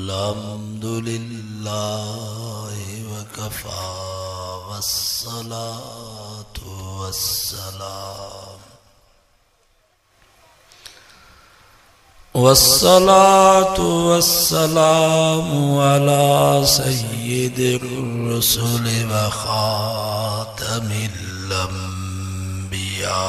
अल्हम्दुलिल्लाहि वकफ़ा वस्सलातु वस्सलाम वस्सलातु वस्सलामु अला सय्यिदिर रुसुलि व खातमिल अंबिया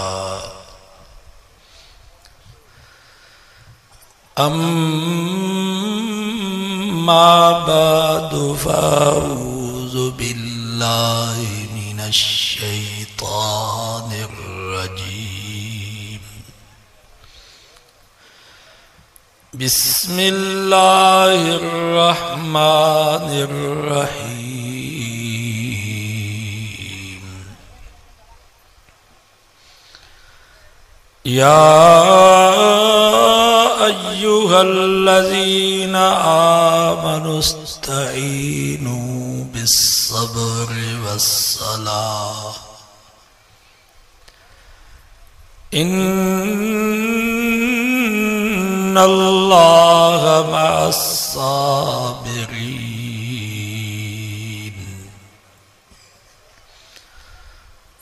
अम्मा बअदु फ़अऊज़ु बिल्लाहि मिनश शैतानिर रजीम बिस्मिल्लाहिर रहमानिर रहीम या अय्युहल्लज़ीना आमनुस्तईनु बिस्सब्रि वस्सलाह इन्नल्लाह मअस्साबिरीन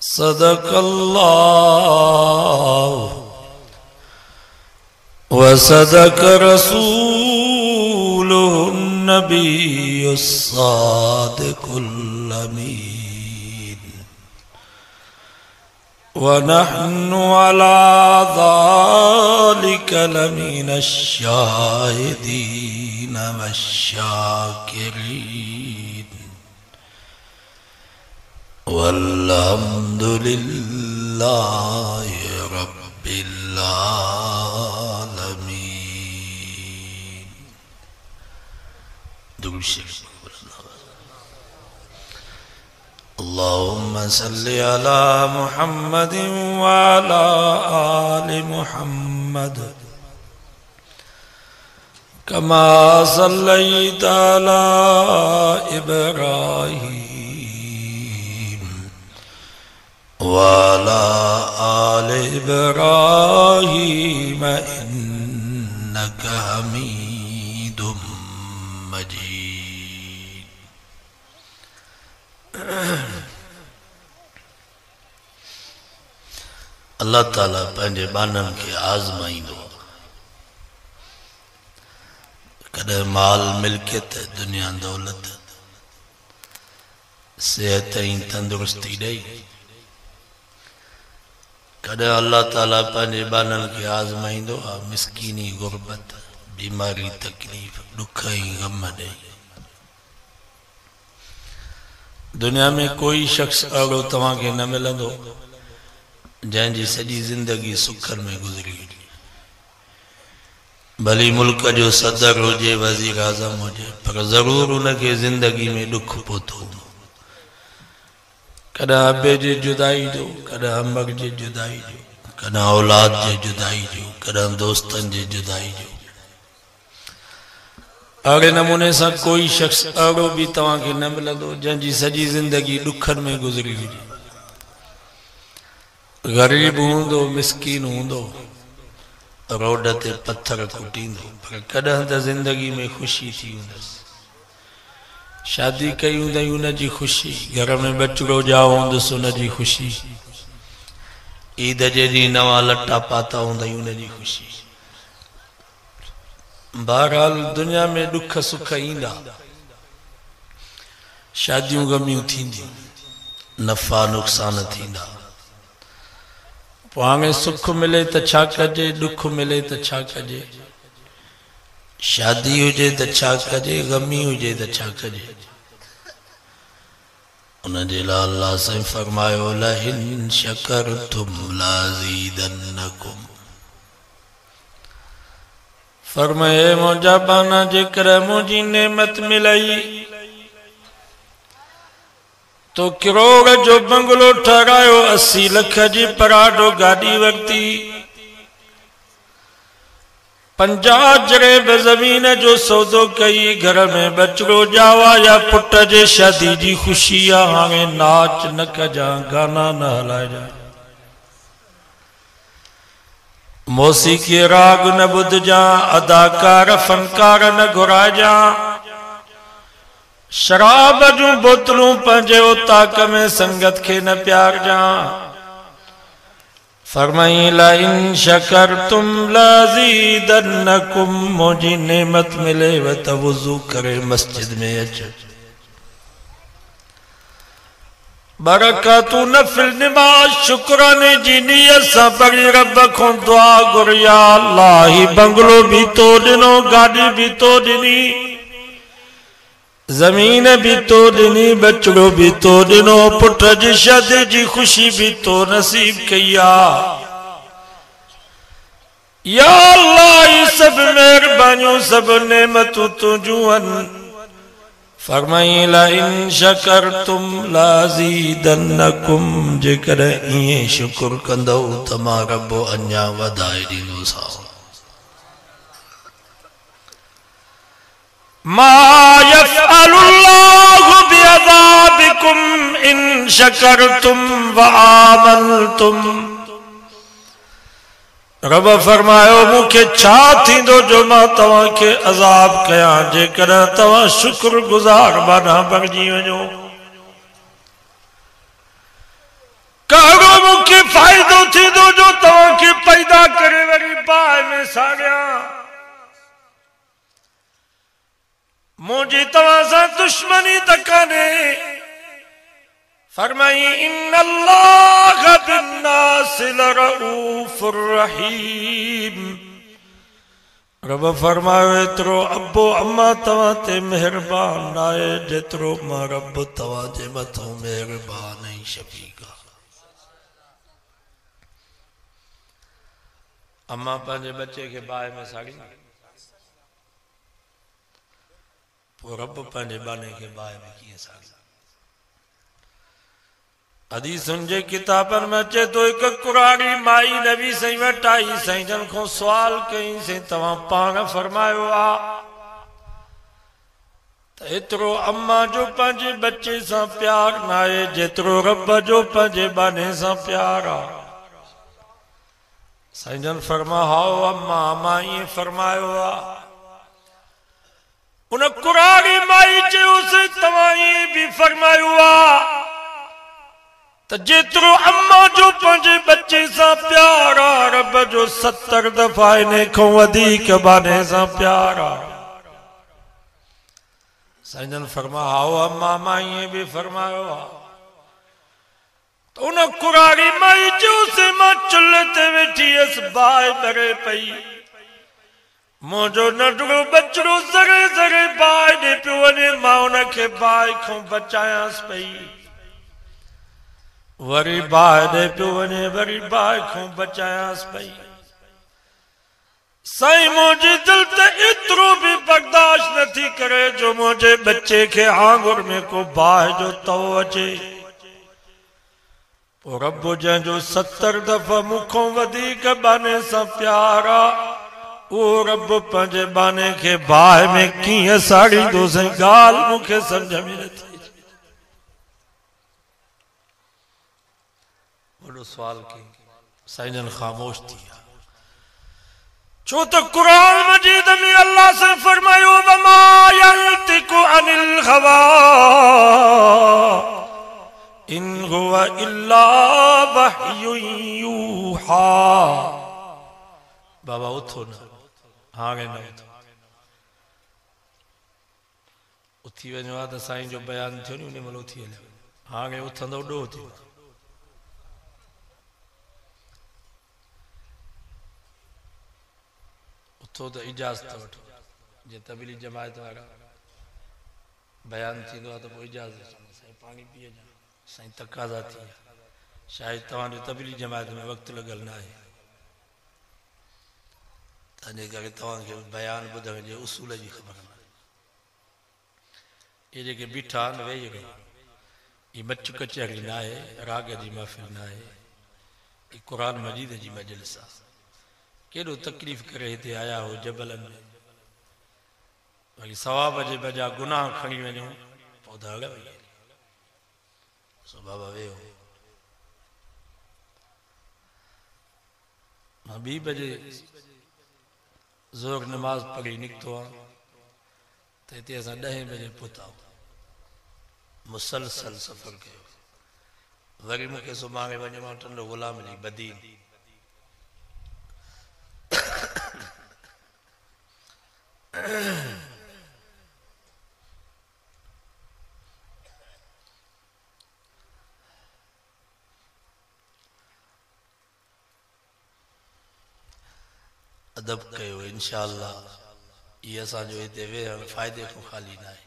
सदक़ल्लाहु वसदक रसूलुहुन नबियुस सादिकुल अमीन व नहनु अला ज़ालिका लमिनश शाहिदीन वश्शाकिरीन वल्हम्दुलिल्लाहि रब्बिल आलमीन। दुरूद शरीफ अल्लाहुम्मा सल्लि अला मुहम्मदिन व अला आलि मुहम्मद कमा सल्लैता अला इब्राहीम व अला आलि इब्राहीम इन्नका हमीदुम मजीद। अल्लाह ताला पंहिंजे बाननि खे आज़माईंदो। कॾहिं माल मिल्कियत दुनिया दौलत सेहत ऐं तंदुरुस्ती ॾेई, कॾहिं अल्लाह ताला पंहिंजे बाननि खे आज़माईंदो आहे मिसकीनी गुरबत बीमारी तकलीफ़ दुख ऐं गम ॾेई। दुनिया में कोई शख्स अहिड़ो तव्हांखे न मिलंदो जंहिंजी सॼी ज़िंदगी सुखनि में गुज़री हुजे। भली मुल्क जो सदर हुजे वज़ीर आज़म हुजे पर ज़रूर उनखे ज़िंदगी में दुख पहुतो हूंदो। कॾहिं अबे जे जुदाई जो, कॾहिं अमर जे जुदाई जो, कॾहिं औलाद जे जुदाई जो, कॾहिं दोस्तनि जे जुदाई जो। अहिड़े नमूने सां कोई शख्स अहिड़ो बि तव्हांखे न मिलंदो जंहिंजी सॼी ज़िंदगी दुखनि में गुज़री हुजे। ग़रीब हूंदो, मिसकीन हूंदो, रोड ते पत्थर कुटींदो पर कॾहिं त ज़िंदगी में ख़ुशी थी हूंदसि। शादी कई हूंदई उनजी ख़ुशी, घर में बचड़ो ॼाओ हूंदुसि उनजी ख़ुशी, ईद जे ॾींहुं नवां लटा पाता हूंदई उनजी ख़ुशी। बहरहाल दुनिया में दुख सुख ईंदा, शादियूं गमियूं थींदियूं, नफ़ा नुक़सान थींदा। पोइ हाणे सुख मिले त छा कजे, दुख मिले त छा कजे, शादी हुजे त छा कजे, गमी हुजे त छा कजे। उनजे लाइ अल्लाह साईं फरमायो लइन शकरतुम लाज़ीदन्नकुम। फरमाए मुंहिंजा बाना जेकर मुंहिंजी नेमत मिलई तो करोड़ जो बंगलो ठहरायो, 80 लख जी पराडो गाड़ी वरती, 50 जरेब ज़मीन जो सौदो कई, घर में बचड़ो जावा या पुट जे शादी जी ख़ुशी आ। हाणे नाच न कजा, गाना न हलाइजा, मौसीक़ी राग न ॿुधजा, अदाकार फनकार न घुराइजा। शराब जूं बोतलूं पंहिंजे उताक में संगत के न प्यार जा। फरमाई ला इन शकरतुम लाज़ीदन्नकुम, मुझी नेमत मिले व त वुज़ू करे मस्जिद में अच। बरकतू नफिल नमाज शुक्राने जी नियत सां पढ़ी रब को दुआ घुर, या अल्लाह ही बंगलो भी तो दिनो, गाड़ी भी तो दिनी, जमीन भी तो दिनी, बचड़ो भी तो दिनो, पुट जी शादी जी खुशी भी तो नसीब कया। या अल्लाह ये सब मेहरबानियों सब नेमतूं तुझूं आहिनि। फरमाई ला इन शकरतुम लाज़ीदन्नकुम, जेकर इए शुक्र कंदो त मां रब अञा वधाए ॾींदोसांव। मा यफ़अलुल्लाहु बिअज़ाबिकुम इन शकरतुम व आमनतुम। रब फरमायो मुखे छा थींदो जो मां तव्हां खे अज़ाब कयां जेकर तव्हां शुक्र गुज़ार बाना बणिजी वञो। कहिड़ो मुखे फ़ाइदो थींदो जो तव्हां खे पैदा करे वरी बाहि में साड़ियां। मुझे तव्हां सां दुश्मनी त कान्हे। फरमाई इन्नल्लाह बिन्नासि लरऊफुर रहीम। रब फरमायो एतिरो अब्बो अम्मा तव्हां ते मेहरबान आहे जेतिरो मां रब तव्हां जे मथां मेहरबान ऐं शफ़ीक़ आहे। अम्मा पंहिंजे बच्चे खे बाहि में साड़ी, पोइ रब पंहिंजे बाने खे बाहि में कीअं साड़ी। हदीसुनि जे किताबनि में अचे तो हिक कुराड़ी माई नबी साईं वटि आई, साईं जन खां सुवाल कई, साईं तव्हां पाण फरमायो आ त एतिरो अम्मा जो पंहिंजे बच्चे सां प्यार न आहे जेतिरो रब जो पंहिंजे बाने सां प्यार आहे। साईं जन फरमा हाओ अम्मा, मां ईअं फरमायो आहे। उन कुराड़ी माई चयोसि तव्हां ईअं बि फरमायो आहे त जेतिरो अम्मा जो पंहिंजे बच्चे सां प्यार आहे रब जो 70 दफ़ा इन खां वधीक बाने सां प्यार आहे। साईं जन फरमा हाओ अम्मा, मां ईअं बि फरमायो आहे। त उन कुराड़ी माई चयोसि मां चुल्हे ते वेठी हुअसि, बाहि ॿरे पई, मुंहिंजो नंढड़ो बचड़ो ज़रे ज़रे बाहि ॾे पियो वञे, मां उनखे बाहि खां बचायांसि पई। वरी बाहि ॾे पियो वञे, वरी बाहि खां बचायांसि पई। साईं मुंहिंजी दिलि त एतिरो बि बर्दाश्त नथी करे जो मुंहिंजे बच्चे खे आंगुर में को बाहि जो तओ अचे। पोइ रब जंहिंजो 70 दफ़ा मूंखां वधीक बाने सां प्यार आहे, उहो रब पंहिंजे बाने खे बाहि में कीअं साड़ींदो, साईं ॻाल्हि मूंखे सम्झ में नथी अचे। वॾो सुवाल कई, साईं जन ख़ामोश थी विया। छो त क़ुरान मजीद में अल्लाह से फरमायो वमा यंतिकु अनिल हवा इन हुवा इल्ला वह्युन यूहा। बाबा उथो न, हाणे न उथो, उथी वञो आहे त साईं जो बयान थियो नी उन महिल उथी वञो, हाणे उथंदो ॾोह थियो। उथो त इजाज़त वठो, जे तबलीग जमायत वारा बयान थींदो आहे त पोइ इजाज़त साईं पाणी पी वञो, साईं तक़ाज़ा थी विया, शायदि तव्हांजो तबलीग जमायत में वक़्तु लॻल न आहे, तंहिंजे करे तव्हांखे बयान ॿुधण जे उसूल जी ख़बर न आहे। इहे जेके बीठा आहिनि वेही रहो, हीअ मच कचहरी न आहे, राग जी महफ़िल न आहे, हीअ क़ुरान मजीद जी मजलिस आहे। केॾो तकलीफ़ करे हिते आया हो जबलनि में, वरी सवाब जे बजाय गुनाह खणी वञो, पोइ त हल वई। सो बाबा वेहो, मां 2 बजे ज़ोर नमाज़ पढ़ी निकितो आहियां त हिते असां 10 बजे पहुता। मुसलसल सफ़र कयो वरी मूंखे सुभाणे वञिणो टंडो ग़ुलाम जी बदीन अदब कयो इंशाअल्लाह ये असांजो हिते वेहण फ़ाइदे को खाली ना आहे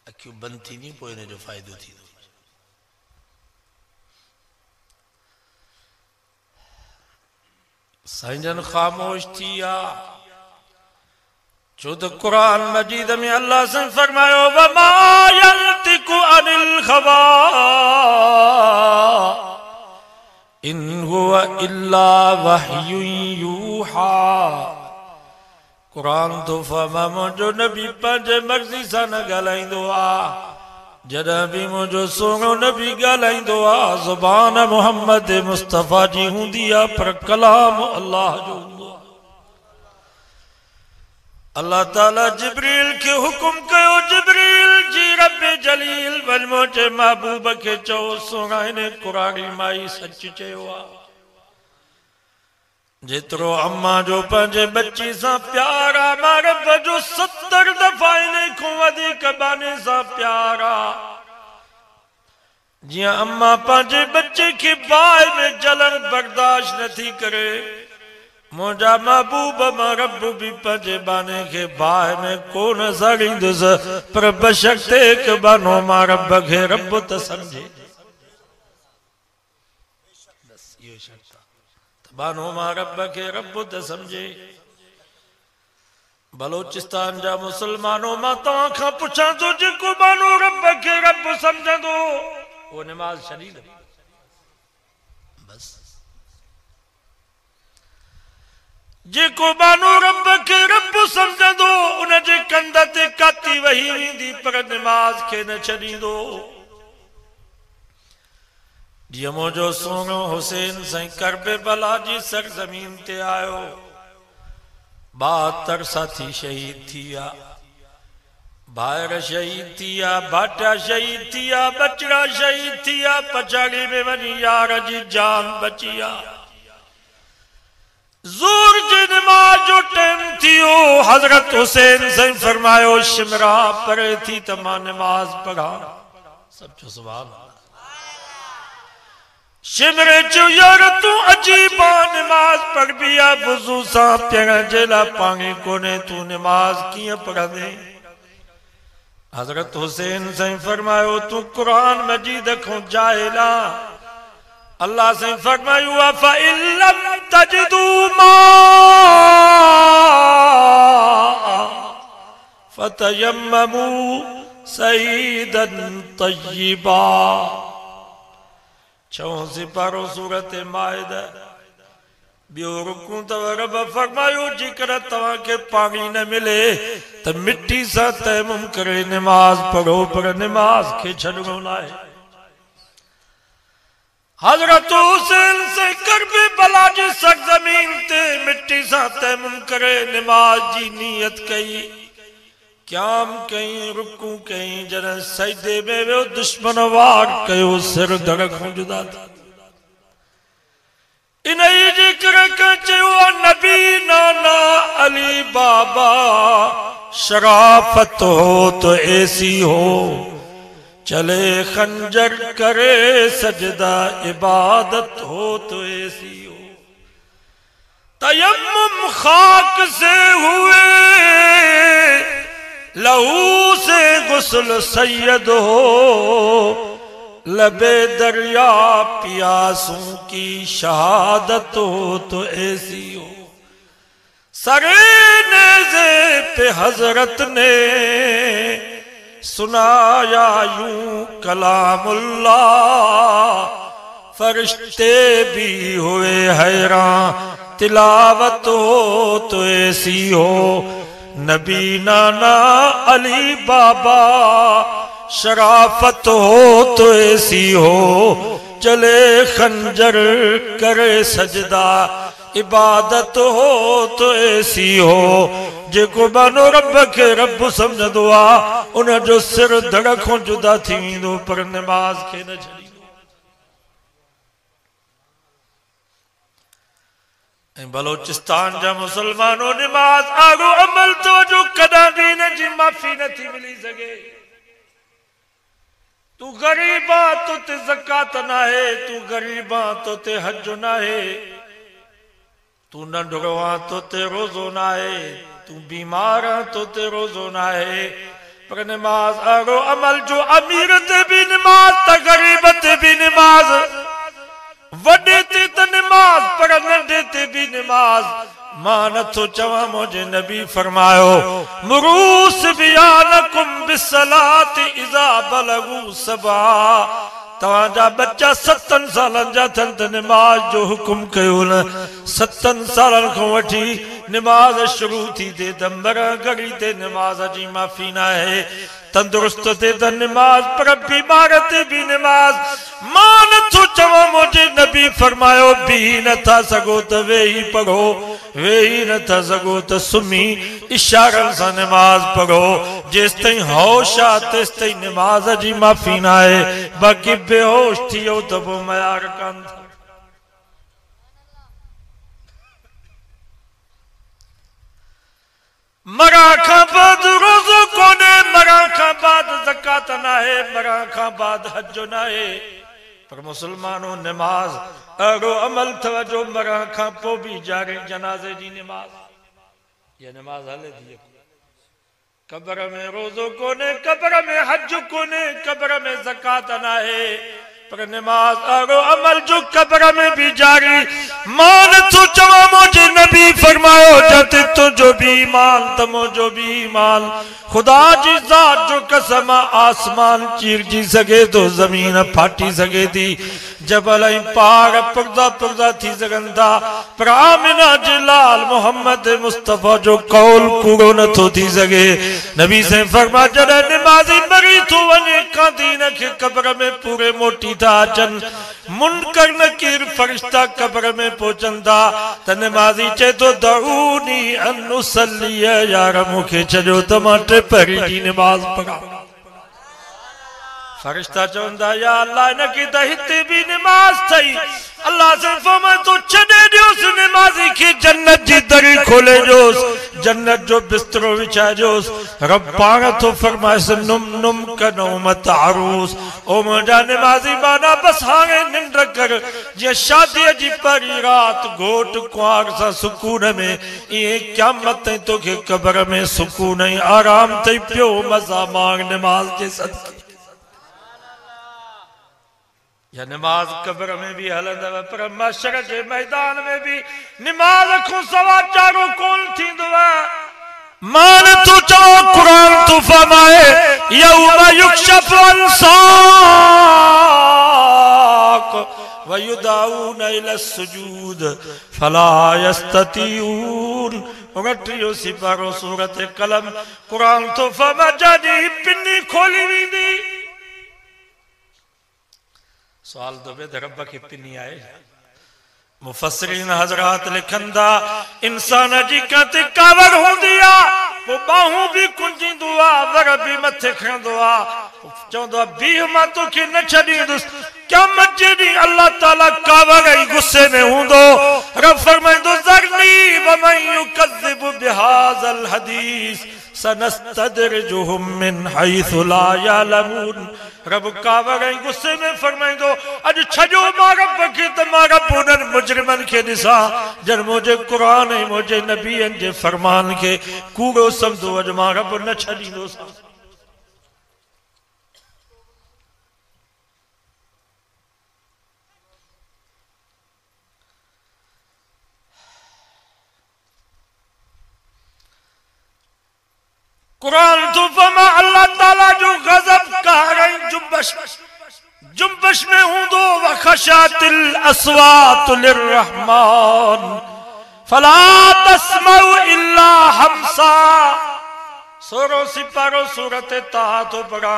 अखियूं बंदि थींदियूं पोइ हिन जो फ़ाइदो थींदो साईं जन ख़ामोश थी विया छो त क़ुरान मजीद में अल्लाह से फरमायो वमा यंतिकु अनिल हवा इन हुवा इल्ला वहयुन यूहा कुरान तो फरमा मुझो नबी पंहिंजे मर्ज़ी सां न ॻाल्हाईंदो आहे जॾहिं बि मुझो सोनो नबी ॻाल्हाईंदो आहे ज़ुबान मोहम्मद मुस्तफ़ा जी हूंदी आहे पर कलाम अल्लाह जो हूंदो आहे अल्लाह ताला जिब्रील के हुकुम कयो जिब्रील जी रब जलील वञ मुंहिंजे महबूब खे चओ सोना हिन कुरानी माई सच चयो आहे जेतिरो अम्मा जो पंहिंजे बच्ची सां प्यार आहे मां रब जो 70 दफ़ा इन खां वधीक बाने सां प्यार आहे जियां अम्मा पंहिंजे बच्चे खे बाहि में जलण बर्दाश्त नथी करे मुंहिंजा महबूब मां रब बि पंहिंजे बाने खे बाहि में कोन सड़ींदुसि पर बशर्ते हिकु बानो मां रब खे रब त सम्झे बानो मां रब खे रब त सम्झे बलोचिस्तान जा मुसलमानों मां तव्हां खां पुछां थो जेको बानो रब खे रब सम्झंदो वो नमाज छॾींदो बस जेको बानो रब खे रब सम्झंदो उन जे कंध ते काती वही वेंदी पर नमाज खे न छॾींदो जियां मुंहिंजो सोनो हुसैन साईं करबला जी सरज़मीन ते आयो 72 साथी शहीद थी विया भाइर शहीद थी विया भाटिया शहीद थी विया बचड़ा शहीद थी विया पछाड़ी में वञी यार जी जान बची विया ज़ोर जी नमाज जो टाइम थियो हज़रत हुसैन साईं फरमायो शिमरा परे थी त मां नमाज पढ़ा सब जो सुभान शिमरे चो यार तू अजीबा नमाज पढ़ बिया वुज़ू सां पियण जे लाइ पाणी कोने तू नमाज कीअं पढ़ंदे हज़रत हुसैन साईं फरमायो तू कुरान मजीद खां जाहिला अल्लाह साईं फरमायो फ़इन लम तजिदू मा फतयम्ममू सईदन तय्यिबा 6 सिपारो सूरत माइदा बियो रुकू तव रब फरमायो जेकर तव्हां के पानी न मिले त मिट्टी सां तयम्मुम करे नमाज पढ़ो पर नमाज के छॾणो न आहे हज़रत हुसैन से करबला जी सरज़मीन ते मिट्टी सां तयम्मुम करे नमाज जी नियत कई क्याम कई रुकू कई जॾहिं सजदे में वियो दुश्मन वार कयो सिर धड़ खां जुदा थी इन जे करे चयो नबी नाना अली बाबा शराफत हो तो ऐसी हो चले खंजर करे सजदा इबादत हो तो ऐसी हो तयम्मुम खाक से हुए लहू से गुस्ल सैयद हो लबे दरिया पियासों की शहादत हो तो ऐसी हो सरे नेज़े पे हजरत ने सुनाया यूं कलामुल्लाह फरिश्ते भी हुए हैरान तिलावत हो तो ऐसी हो नबी नाना अली बाबा शराफत हो तो ऐसी हो चले खंजर करे सजदा इबादत हो तो ऐसी हो जेको बानो रब के रब समझदो आ उन जो सिर धड़ खां जुदा थी वेंदो पर नमाज के न छॾींदो। ऐं बलोचिस्तान जा मुसलमानों नमाज आगो अमल तो जो कदा भी न जी माफी न थी मिली सके। तू गरीब आ तो ते ज़कात ना है, तू गरीब आ तो ते हज ना है, तू नंढड़ो आ तो ते रोज़ो ना है, तू बीमार आ तो ते रोज़ो ना है। पर नमाज आगो अमल जो अमीर ते भी नमाज त गरीब ते भी नमाज, वडे ते त नमाज पर नंढे ते भी नमाज। मां नथो चवां मुझे नबी फरमायो मुरूस बियानकुम बिस्सलाति इज़ा बलगू सबा। तवाजा बच्चा 7 सालन जा थन त नमाज जो हुकुम कयो न। 7 सालन खां वठी नमाज शुरू थी थे त मर घड़ी ते नमाज जी माफी ना है। तंदुरुस्त थे त नमाज पर बीमार ते भी नमाज। मां नथो चवां मुझे नबी फरमायो भी नथा सगो त वेही पढ़ो, वेही नथा सगो त सुम्ही इशारन सा नमाज पढ़ो। जेस ताईं होश आ तेस ताईं नमाज जी माफी ना है। बाकी बेहोश थियो त पोइ मयार कान था। मरा खां बाद रोज़ो कोने, मरा खां बाद ज़कात ना है, मरा खां बाद हज ना है। पर मुसलमानों नमाज अगो अमल था जो मरा खां पोइ भी जारे जनाज़े जी नमाज। ये नमाज हले थी। कब्र में रोज़ो कोने, कब्र में हज कोने, कब्र में ज़कात ना है। पर नमाज आगो अमल जो कब्र में भी जारी। मान तो चवा मुझे नबी फरमायो जत तो जो भी ईमान तमो जो भी ईमान। खुदा जी ज़ात जो कसम आसमान चीर जी सके तो जमीन फाटी सके थी, जबल पहाड़ पुर्दा पुर्दा थी सघंदा। पर आमिना जे लाल मोहम्मद मुस्तफा जो कौल कूड़ो न थो थी सके। नबी से फरमा जॾहिं नमाज़ी मरी थो वञे कादीन खे कब्र में पूरे मोटी था अचन। मुनकर नकीर फरिश्ता कब्र में पहुंचंदा त नमाज़ी चए थो दऊनी अन उसल्ली, यार मूंखे छॾियो त मां 3 पहरी जी नमाज़ पढ़ां। फरिश्ता चवंदा या अल्लाह इनकी त हिते भी नमाज थई। अल्लाह से फरमाए तो छॾे ॾियोसि नमाज़ी खे जन्नत जी दरी खोले ॾियोस, जन्नत जो बिस्तरो विछाए ॾियोस। रब पाण थो फरमाएसि नुम नुम कनौमत आरूस। ओ मुंहिंजा नमाज़ी माना बस हाणे निंड कर। जीअं शादीअ जी पहिरीं रात घोट कुंवार सां सुकून में, इएं क़यामत ताईं तोखे कब्र में सुकून ऐं आराम अथई पियो मज़ा मांग नमाज जे सदके। या नमाज कब्र में भी हलंदव पर महशर के मैदान में भी नमाज को सवा चारो कौन थींदो है। मान तो चओ कुरान तो फरमाए यौम युक्शफ अन साक व युदाऊन इला सुजूद फला यस्ततीऊन। 29 सिपारो सूरत कलम कुरान तो फरमाए जदी पिन्नी खोली वेंदी। सवाल तो बे रब के पिनी आए। मुफस्सिरीन हजरात लिखंदा इंसान जी काते कावर होंदी आ, वो बाहूं भी कुंजींदो आ, वर भी मथे खणंदो आ। चवंदो आ बीह मां तोखे न छॾींदुसि। क़यामत जे ॾींहुं अल्लाह ताला कावर ऐं गुस्से में हूंदो। रब फरमाईंदो ज़रनी व मन युकज़्ज़िबु बिहाज़ल हदीस सनस्तदरिजुहुम मिन हैसु ला यअलमून। रब कावर ऐं गुस्से में फरमाईंदो अॼु छॾियो मां रब खे त मां रब उन्हनि मुजरिमनि खे ॾिसां जन मुंहिंजे क़ुरान ऐं मुंहिंजे नबीअनि जे फरमान खे कूड़ो सम्झो। अॼु मां रब न छॾींदोसां। कुरान तो फरमा अल्लाह ताला जो गजब कहर जुम्बश में हूंदो वखशातिल अस्वातु लिर्रहमान फला तस्मउ इल्ला हमसा। 16 सिपारो सूरत ताहा तो पढ़ा।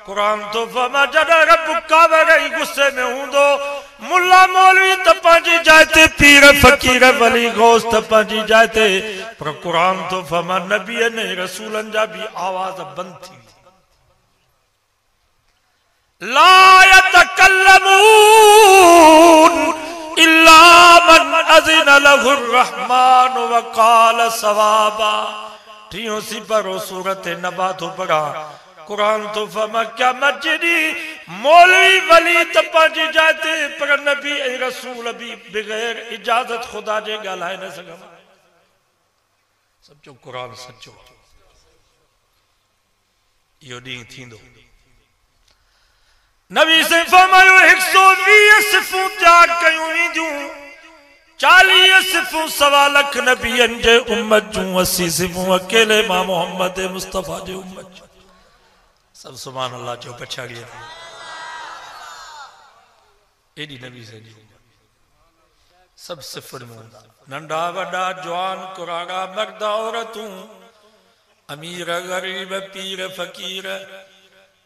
कुरान तो फरमा जॾहिं रब कावर ऐं गुस्से में हूंदो मुल्ला मौलवी त पंहिंजी जाइ ते, पीर फकीर वली गौस त पंहिंजी जाइ ते, पर कुरान तो फरमा नबी ने रसूलन जा भी आवाज बंद थी। ला यतकल्लमून इल्ला मन अज़िन लहु रहमान व क़ाल सवाबा। टियों सी परो सूरत नबा तो पढ़ा कुरान तो फरमा क्या मस्जिदी मौलवी वली तपजी जाते पर नबी ऐं रसूल भी बगैर इजाजत खुदा जे गालाए न सघन। सचो कुरान सचो यो ॾींहुं थींदो। नबी से फरमायो 120 सिफ़ूं तैयार कयूं वेंदियूं, 40 सिफ़ूं सवा लख नबियनि जे उम्मत जूं, 80 सिफ़ूं अकेले मां मोहम्मद मुस्तफ़ा जे उम्मत जूं। सब सुभान अल्लाह चो पछाड़िए एडी नबी से जी सब सिफर में नंढा वडा जवान कुरागा मर्द औरतूं, अमीर गरीब पीर फकीर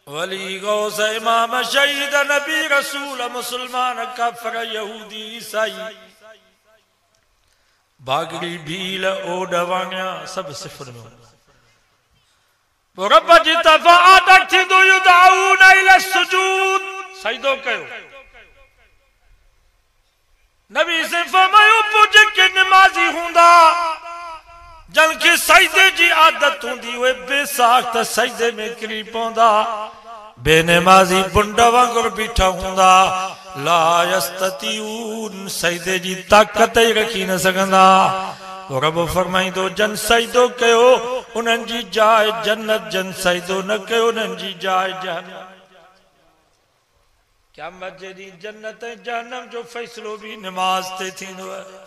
वली गौस इमाम शहीद नबी रसूल मुसलमान काफिर यहूदी ईसाई बागड़ी भील ओड वाणिया सब सिफर में। रब जी तरफ़ां आदर थींदो युदाऊन इला सुजूद सजदो कयो। नबी से फरमायो पोइ जेके निमाज़ी हूंदा जन खे सजदे जी आदत हूंदी उहे बेसाख्त सजदे में किरी पवंदा, बेनमाज़ी बुंड वांगुरु बीठा हूंदा। ला यस्ततीऊन सजदे जी ताक़त ई रखी न सघंदा। रब फरमाईंदो जन सजदो कयो उन्हनि जी जाइ जन्नत, जन सजदो न कयो उन्हनि जी जाइ जहन्नम। क़यामत जे ॾींहुं जन्नत ऐं जहन्नम जो फ़ैसिलो भी नमाज ते थींदो आहे।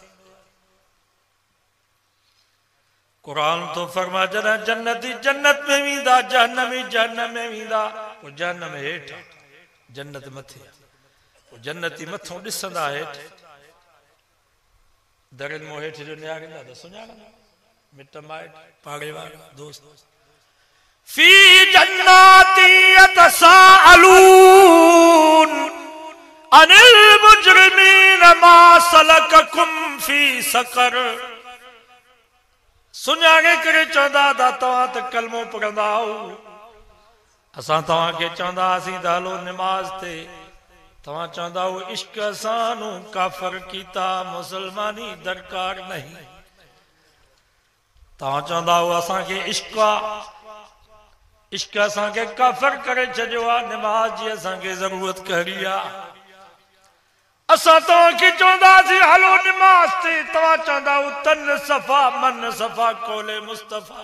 कुरान तो फरमा जॾहिं जन्नती जन्नत में वेंदा, जहन्नमी जहन्नम में वेंदा, पोइ जहन्नम हेठि जन्नत मथे, पोइ जन्नती मथों ॾिसंदा हेठि दरिन मों हेठि जो निहारींदा त सुञाणंदा मिट माइट पाड़े वारा दोस्त। फी जन्नाती यतसाअलून अनिल मुजरिमीन मा सलककुम फी सकर। सुञाणे करे चवंदा दा तव्हां त कलमो पढ़ंदा हो, असां तव्हांखे चवंदा हुआसीं त हलो निमाज़ ते, तव्हां चवंदा हो इश्क सानू काफर कीता मुसलमानी दरकार नहीं। तव्हां चवंदा हो असांखे इश्क आहे, इश्क असांखे काफर करे छॾियो आहे, निमाज़ जी असांखे ज़रूरत कहिड़ी आहे। असां तव्हांखे चवंदासीं हलो निमाज़ ते, तव्हां चवंदा हो तन सफ़ा मन सफ़ा कोले मुस्तफ़ा।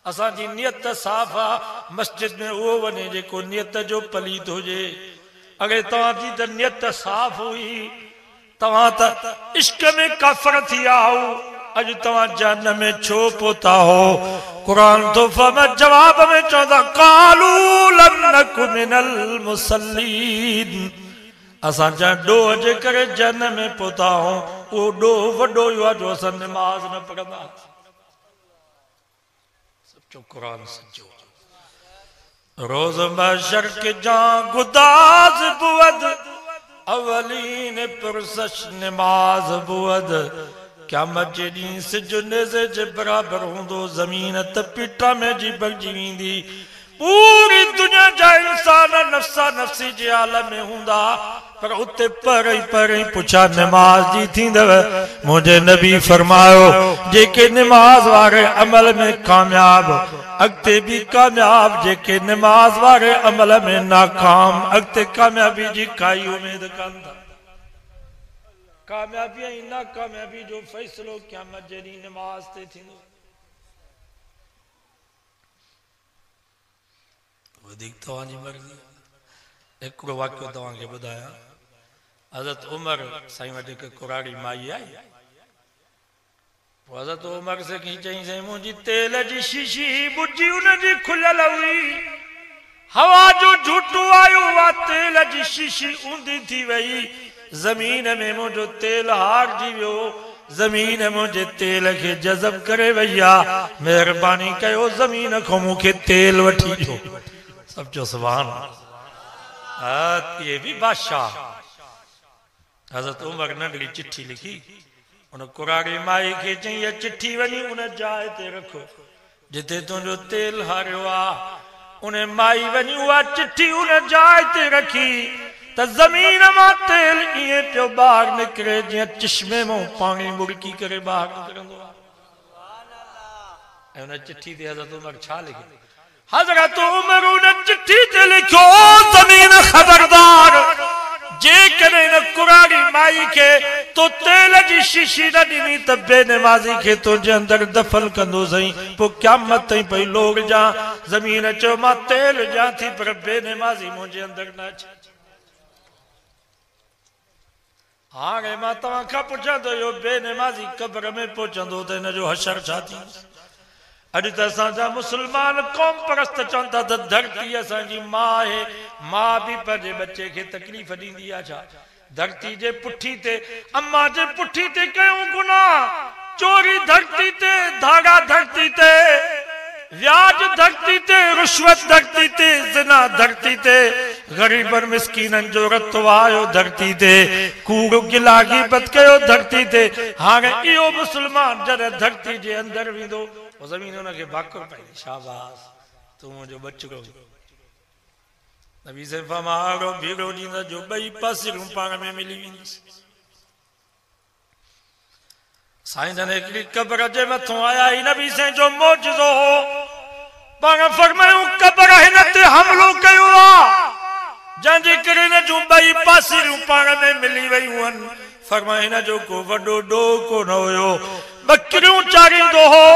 असांजी नियत साफ़ आहे, मस्जिद में उहो वञे जेको नियत जो पलीत हुजे। अगर तव्हांजी त नियत साफ़ हुई, तव्हां त इश्क में काफर थी आओ, अॼु तव्हां जहन्नम में छो पहुता हो। कुरान तो फरमा जवाब में चवंदा क़ालू लम नकु मिनल मुसल्लीन। असां जा ॾोह जे करे जहन्नम में पहुता हो, उहो ॾोह वॾो हुआ जो असां निमाज़ न पढ़ंदा। सचो कुरान सचो। रोज़ महशर के जहां गुदाज बुअद अवलीन पुरसश निमाज़ बुअद। क़यामत जे ॾींहुं सिज नेज़े जे बराबर हूंदो, ज़मीन त पीटा में जी भॻिजी वेंदी, पूरी दुनिया जा इंसान नफ़्सा नफ़्सी जे आलम में हूंदा, पर उते पर पुछा निमाज़ जी थींदव। मुझे नबी फरमायो जेके निमाज़ वारे अमल में कामयाब अगते भी कामयाब, जेके निमाज़ वारे अमल में नाकाम अगते कामयाबी जी काई उम्मीद कंदा। कामयाबी ऐं नाकामयाबी जो फ़ैसिलो क़यामत जे ॾींहुं निमाज़ ते थींदो। वधीक तव्हांजी मर्ज़ी। हिकिड़ो वाक़ियो तव्हांखे ॿुधायां। हज़रत उमर साईं वटि हिकु कुराड़ी माई आई। हज़रत उमर से की चई साईं मुंहिंजी तेल जी शीशी बुझी उनजी खुलियल हुई, हवा जो झूठो आयो, उहा तेल जी शीशी ऊंधी थी वई, ज़मीन में मुंहिंजो तेल हारजी वियो, ज़मीन मुंहिंजे तेल खे जज़ब करे वई आहे, महिरबानी कयो ज़मीन खां मूंखे तेल वठी ॾियो। सब जो सुभान अल्लाह। ये भी बादशाह। हज़रत उमर नंढड़ी चिट्ठी लिखी उन कुरारी माई खे चई चिट्ठी वञी उन जाइ ते रखो जिते तुंहिंजो तेल हारियो आहे। उन माई वञी उहा चिट्ठी उन जाइ ते रखी त ज़मीन मां तेल ईअं पियो ॿाहिरि निकिरे जीअं चश्मे मां पाणी मुड़की करे ॿाहिरि निकिरंदो आहे। ऐं उन चिट्ठी ते हज़रत उमर छा लिखियो? हज़रत उमर उन चिट्ठी ते लिखियो, ज़मीन खबरदार, जेकॾहिं न कुरारी माई खे तो तेल जी शीशी न ॾिनी त बेनमाज़ी खे तुंहिंजे अंदरि दफ़न कंदो सही, पोइ क़यामत ताईं पई लोग जा। ज़मीन चयो मां तेल ॾियां थी पर बेनमाज़ी मुंहिंजे अंदरि न अचे। हाणे मां तव्हां खां पुछां थो, इहो बेनमाज़ी क़ब्र में पहुचंदो त हिन जो हशर छा थींदो? अॼु त असांजा मुस्लमान क़ौम परस्त चवनि था त धरती असांजी मां आहे, मां बि पंहिंजे बच्चे खे तकलीफ़ ॾींदी आहे छा? धरती जे पुठी ते, अम्मा जे पुठी ते कयूं गुनाह, चोरी धरती ते, धागा धरती ते, व्याज धरती ते, रुश्वत धरती ते, ज़िना धरती ते, गरीबन मिस्कीनन जो रतो आयो धरती ते, कूड़ गिला ग़ीबत कयो धरती ते। हाणे इहो मुस्लमान जॾहिं धरती जे अंदरि वेंदो, ज़मीन उनखे भाकुर पाईंदी, शाबाश तूं मुंहिंजो बचड़ो। नबी से फरमायो भीड़ो ॾींदा जो ॿई पासिरूं पाण में मिली वेंदसि। साईं जन हिकिड़ी क़ब्र जे मथां आया ई नबी से जो मौजज़ो हो। पाण फरमायूं क़ब्र हिन ते हमलो कयो आहे जंहिंजे करे हिन जूं ॿई पासिरूं पाण में मिली वयूं आहिनि। फरमाए हिन जो को वॾो ॾोह कोन हुयो, बकरियूं चारींदो हो,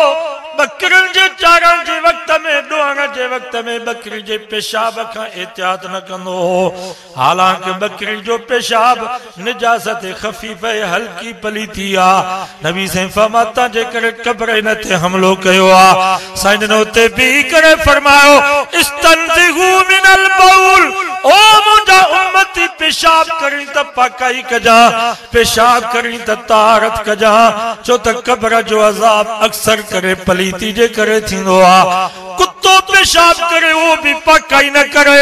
बकरियुनि जे चारण जे वक़्त में, ॾोहण जे वक़्त में बकरी जे पेशाब खां एहतियात न कंदो हो। हालांकि बकरी जो पेशाब निजासत ख़फ़ीफ़ हल्की पलीती आहे। नबी साईं फरमाता जे करे क़ब्र हिन ते हमलो कयो आहे। साईं ने उते बीही करे फरमायो इस्तंज़िहू मिनल बउल, ओ मुंहिंजा उम्मती पेशाब करी त पकाई कजा, पेशाब करी त तारत कजा, छो त क़ब्र जो अज़ाब अक्सर करे पलीती जे करे थींदो आहे। कुत्तो पेशाब करे वो भी पकाई न करे,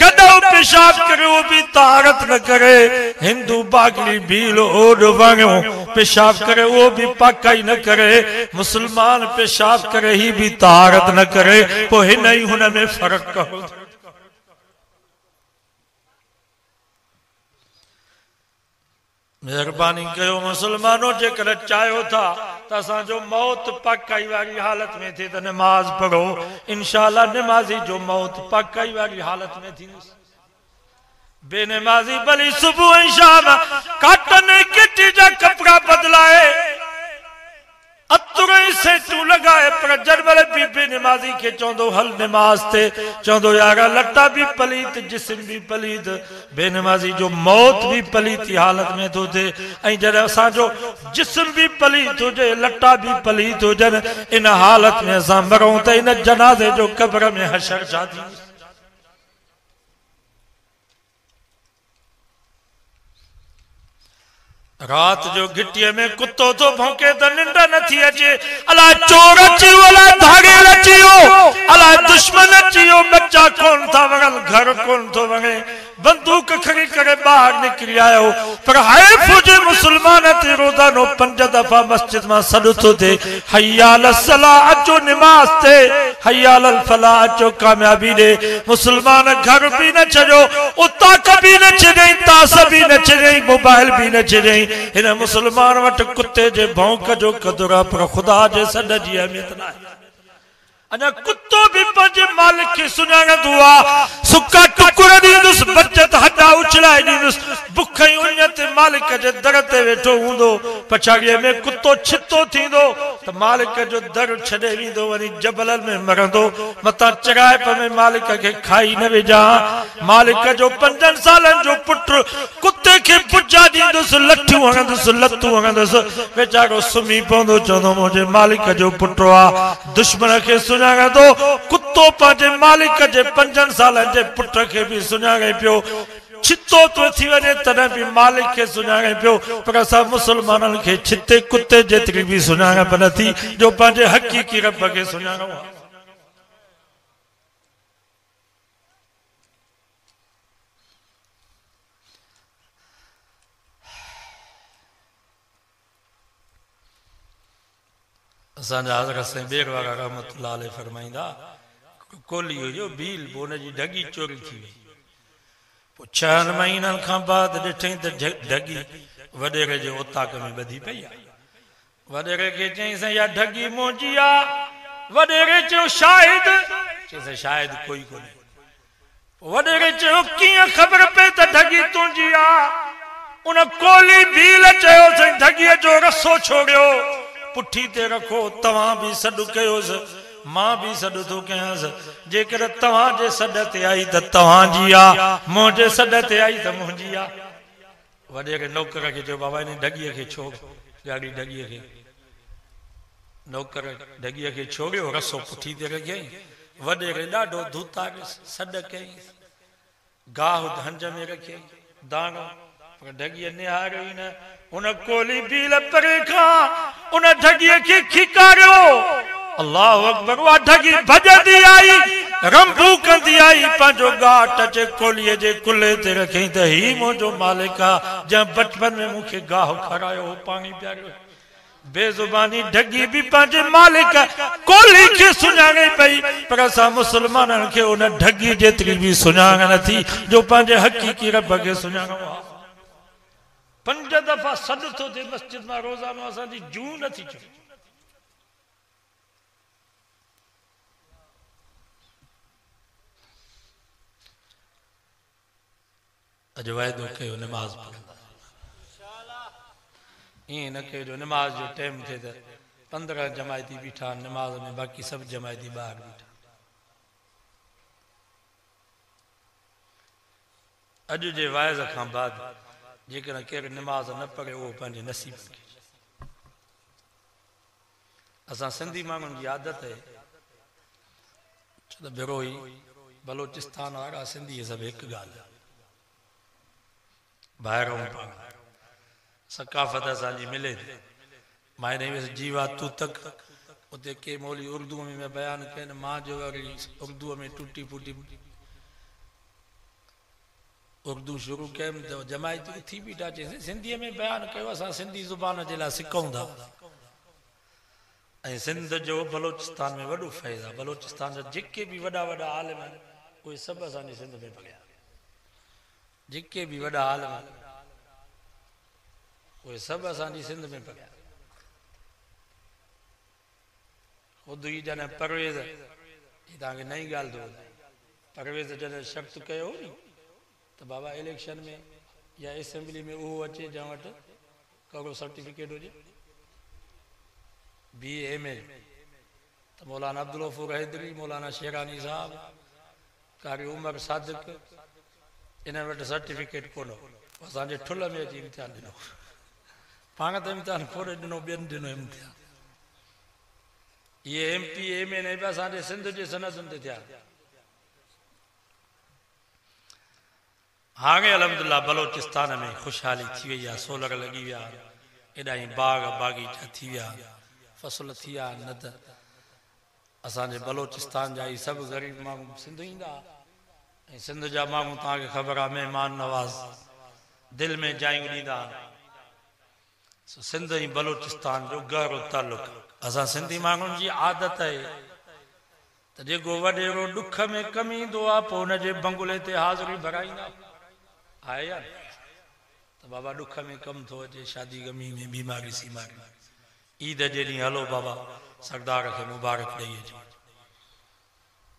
गधो पेशाब करे वो भी तारत न करे, हिंदू बागली भील ओड वांगो पेशाब करे वो भी पकाई न करे, मुसलमान पेशाब करे ही भी तारत न करे। पोइ हिन ई हुन में फर्क कयो। मेहरबानी कयो मुसलमानों, जेकर चाहियो था त असांजो मौत पकाई वारी हालत में थिए त नमाज पढ़ो, इंशाअल्लाह नमाज़ी जो मौत पकाई वारी हालत में थींदुसि। बेनमाज़ी भली सुबह ऐं शाम काटन किटी जा कपड़ा बदलाए, अतुर सेटू लगाए, पर जॾहिं बि बेनमाज़ी खे चवंदो हल नमाज ते, चवंदो यार लटा भी पलीत, जिस्म भी पलीत, बेनमाज़ी जो मौत भी पलीती हालत में थो थिए। ऐं जॾहिं असांजो जिस्म भी पलीत हुजे, लटा भी पलीत हुजनि, इन हालत में असां मरूं त इन जनाज़े जो क़ब्र में हशर छा थींदो? रात जो घिटीअ में कुत्तो तो भौंके त निंड नथी अचे, अला चोर अची वियो, अला धागेल अची वियो, अला दुश्मन अची वियो, बच्चा कोन था वणनि, घर कोन थो वणे, बंदूक खणी करे ॿाहिरि निकिरी आयो। पर हैफ़ हुजे मुसलमान ते रोज़ानो 5 दफ़ा मस्जिद मां सॾु थो थिए, हय्या अल सलाह, अचो निमाज़ ते, हय्या अल फलाह, अचो कामयाबी ॾे। मुसलमान घर भी न छॾियो, उताक भी न छॾियईं, तास भी न छॾियईं, मोबाइल भी न छॾियईं। हिन मुसलमान वटि कुत्ते जे भौंक जो क़दुर आहे, पर ख़ुदा जे सॾ जी अहमियत न आहे। अञा कुत्तो भी पंहिंजे मालिक खे सुञाणंदो आहे, सुका टुकुर ॾींदुसि, बचत हॾा उछलाए ॾींदुसि, बुख ऐं उञ ते मालिक जे दर ते वेठो हूंदो, पछाड़ीअ में कुत्तो छितो थींदो त मालिक जो दर छॾे वेंदो, वञी जबलनि में मरंदो, मतां चराइप में मालिक खे खाई न विझा। मालिक जो 5 सालनि जो पुटु कुत्ते खे पुॼा ॾींदुसि, लठियूं हणंदुसि, लतूं हणंदुसि, वीचारो सुम्ही पवंदो, चवंदो मुंहिंजे मालिक जो पुटु आहे। दुश्मन खे सुञाणंदो, कुत्तो पंहिंजे मालिक जे 5 सालनि जे पुट खे भी सुञाणे पियो, छितो तो थी वञे तॾहिं भी मालिक खे सुञाणे पियो। पर असां मुसलमाननि खे छिते कुत्ते जेतिरी भी सुञाणप नथी जो पंहिंजे हक़ीक़ी रब खे सुञाणो आहे। असांजा हज़रत साईं बेर वारा रहमतुल्लाह अलैह फरमाईंदा कोली हुयो भील पोइ हुनजी ढगी चोरी थी वई पोइ 6 महीननि खां बाद ॾिठईं त ढगी वॾेरे जे ओताक में ॿधी पई आहे वॾेरे खे चईं साईं इहा ढगी मुंहिंजी आहे वॾेरे चयो शायद चईं शायद कोई कोन्हे वॾेरे चयो कीअं ख़बर पई त ढगी तुंहिंजी आहे उन कोली भील चयो साईं ढगीअ जो रसो छोड़ियो पुठी ते रखो तव्हां बि सॾु कयोसि मां बि सॾु थो कयांसि जेकर तव्हांजे सॾ ते आई त तव्हांजी आहे मुंहिंजे सॾ ते आई त मुंहिंजी आहे वॾेरे नौकर खे चयो बाबा इन ढगीअ खे छो ॾाढी ढगीअ खे नौकर ढगीअ खे छोड़ियो रसो पुठी ते रखियईं वॾेरे ॾाढो धूता सॾ कयईं गाह हंज में रखियईं दाणो पर ढगीअ निहारियो ई न उन कोली भील परे खां उन ढगीअ खे खिकारियो अल्लाहु अकबर उहा ढगी भॼंदी आई रंभू कंदी आई पंहिंजो गाह टचे कोलीअ जे कुल्हे ते रखियईं त ही मुंहिंजो मालिक आहे जंहिं बचपन में मूंखे गाह खारायो हो पाणी पियारियो बेज़ुबानी ढगी भी पंहिंजे मालिक कोली खे सुञाणे पई पर असां मुसलमाननि खे उन ढगी जेतिरी भी सुञाण नथी जो पंहिंजे हक़ीक़ी रब खे सुञाणो आहे 5 दफ़ा सॾ थो थिए मस्जिद मां रोज़ानो असांजी जूं नथी चए अॼु वाइदो कयो निमाज़ पढ़ंदा ईअं न कयो जो निमाज़ जो टाइम थिए त 15 जमायती बीठा निमाज़ में बाक़ी सभु जमायती ॿाहिरि बीठा अॼु जे वाइज़ खां बाद जेकर केरु निमाज़ न पढ़े उहो पंहिंजे नसीब खे असां सिंधी माण्हुनि जी आदत आहे छो त बिरोही बलोचिस्तान वारा सिंधी सभु हिकु ॻाल्हि आहे ॿाहिरों सकाफ़त असांजी मिले थी मायने में जीवा तू तक उते के मौली उर्दू में बयान कनि मां जो वरी उर्दू में टूटी फूटी उर्दू शुरू कयमि त जमायती थी बीठा चई सिंधीअ में बयान कयो असां सिंधी ज़ुबान जे लाइ सिखूं था ऐं सिंध जो बलोचिस्तान में वॾो फैज़ आहे बलोचिस्तान जा जेके बि वॾा वॾा आलिम आहिनि उहे सभु असांजे सिंध में पढ़िया जेके भी वॾा आलिम उहे सभु असांजी सिंध में पढ़िया ख़ुदि ई जॾहिं परवेज़ ही तव्हांखे नई ॻाल्हि थो ॿुधायां परवेज़ जॾहिं शर्त कयो नी त बाबा इलेक्शन में या असेंबली में उहो अचे जंहिं वटि कहिड़ो सर्टिफिकेट हुजे BA त मौलाना अब्दुल गफूर हैदरी मौलाना शेरानी साहब कारी उमर सादिक इन वटि सर्टिफिकेट कोन हो असांजे ठुल में अची इम्तिहान ॾिनो पाण त इम्तिहान खोड़े ॾिनो ॿियनि ॾिनो इम्तिहान ये MP MA न पिया असांजे सिंध जे सनदुनि ते थिया हाणे अलहमदुलिल्लाह बलोचिस्तान में ख़ुशहाली थी वई आहे सोलर लॻी विया एॾाई बाग बागीचा थी विया फसल थी विया न त असांजे बलोचिस्तान जा ई सभु ग़रीब माण्हू सिंध ईंदा ऐं सिंध जा माण्हू तव्हांखे ख़बर आहे महिमान नवाज़ दिलि में जायूं ॾींदा सिंध ऐं बलोचिस्तान जो गहरो तालुक असां सिंधी माण्हुनि जी आदत आहे त जेको वॾेरो ॾुख में कम ईंदो आहे पोइ हुनजे बंगुले ते हाज़िरी भराईंदा आहे या त बाबा ॾुख में कमु थो अचे शादी गमी में बीमारी सीमारी ईद जे ॾींहुं हलो बाबा सरदार खे मुबारक ॾेई अचो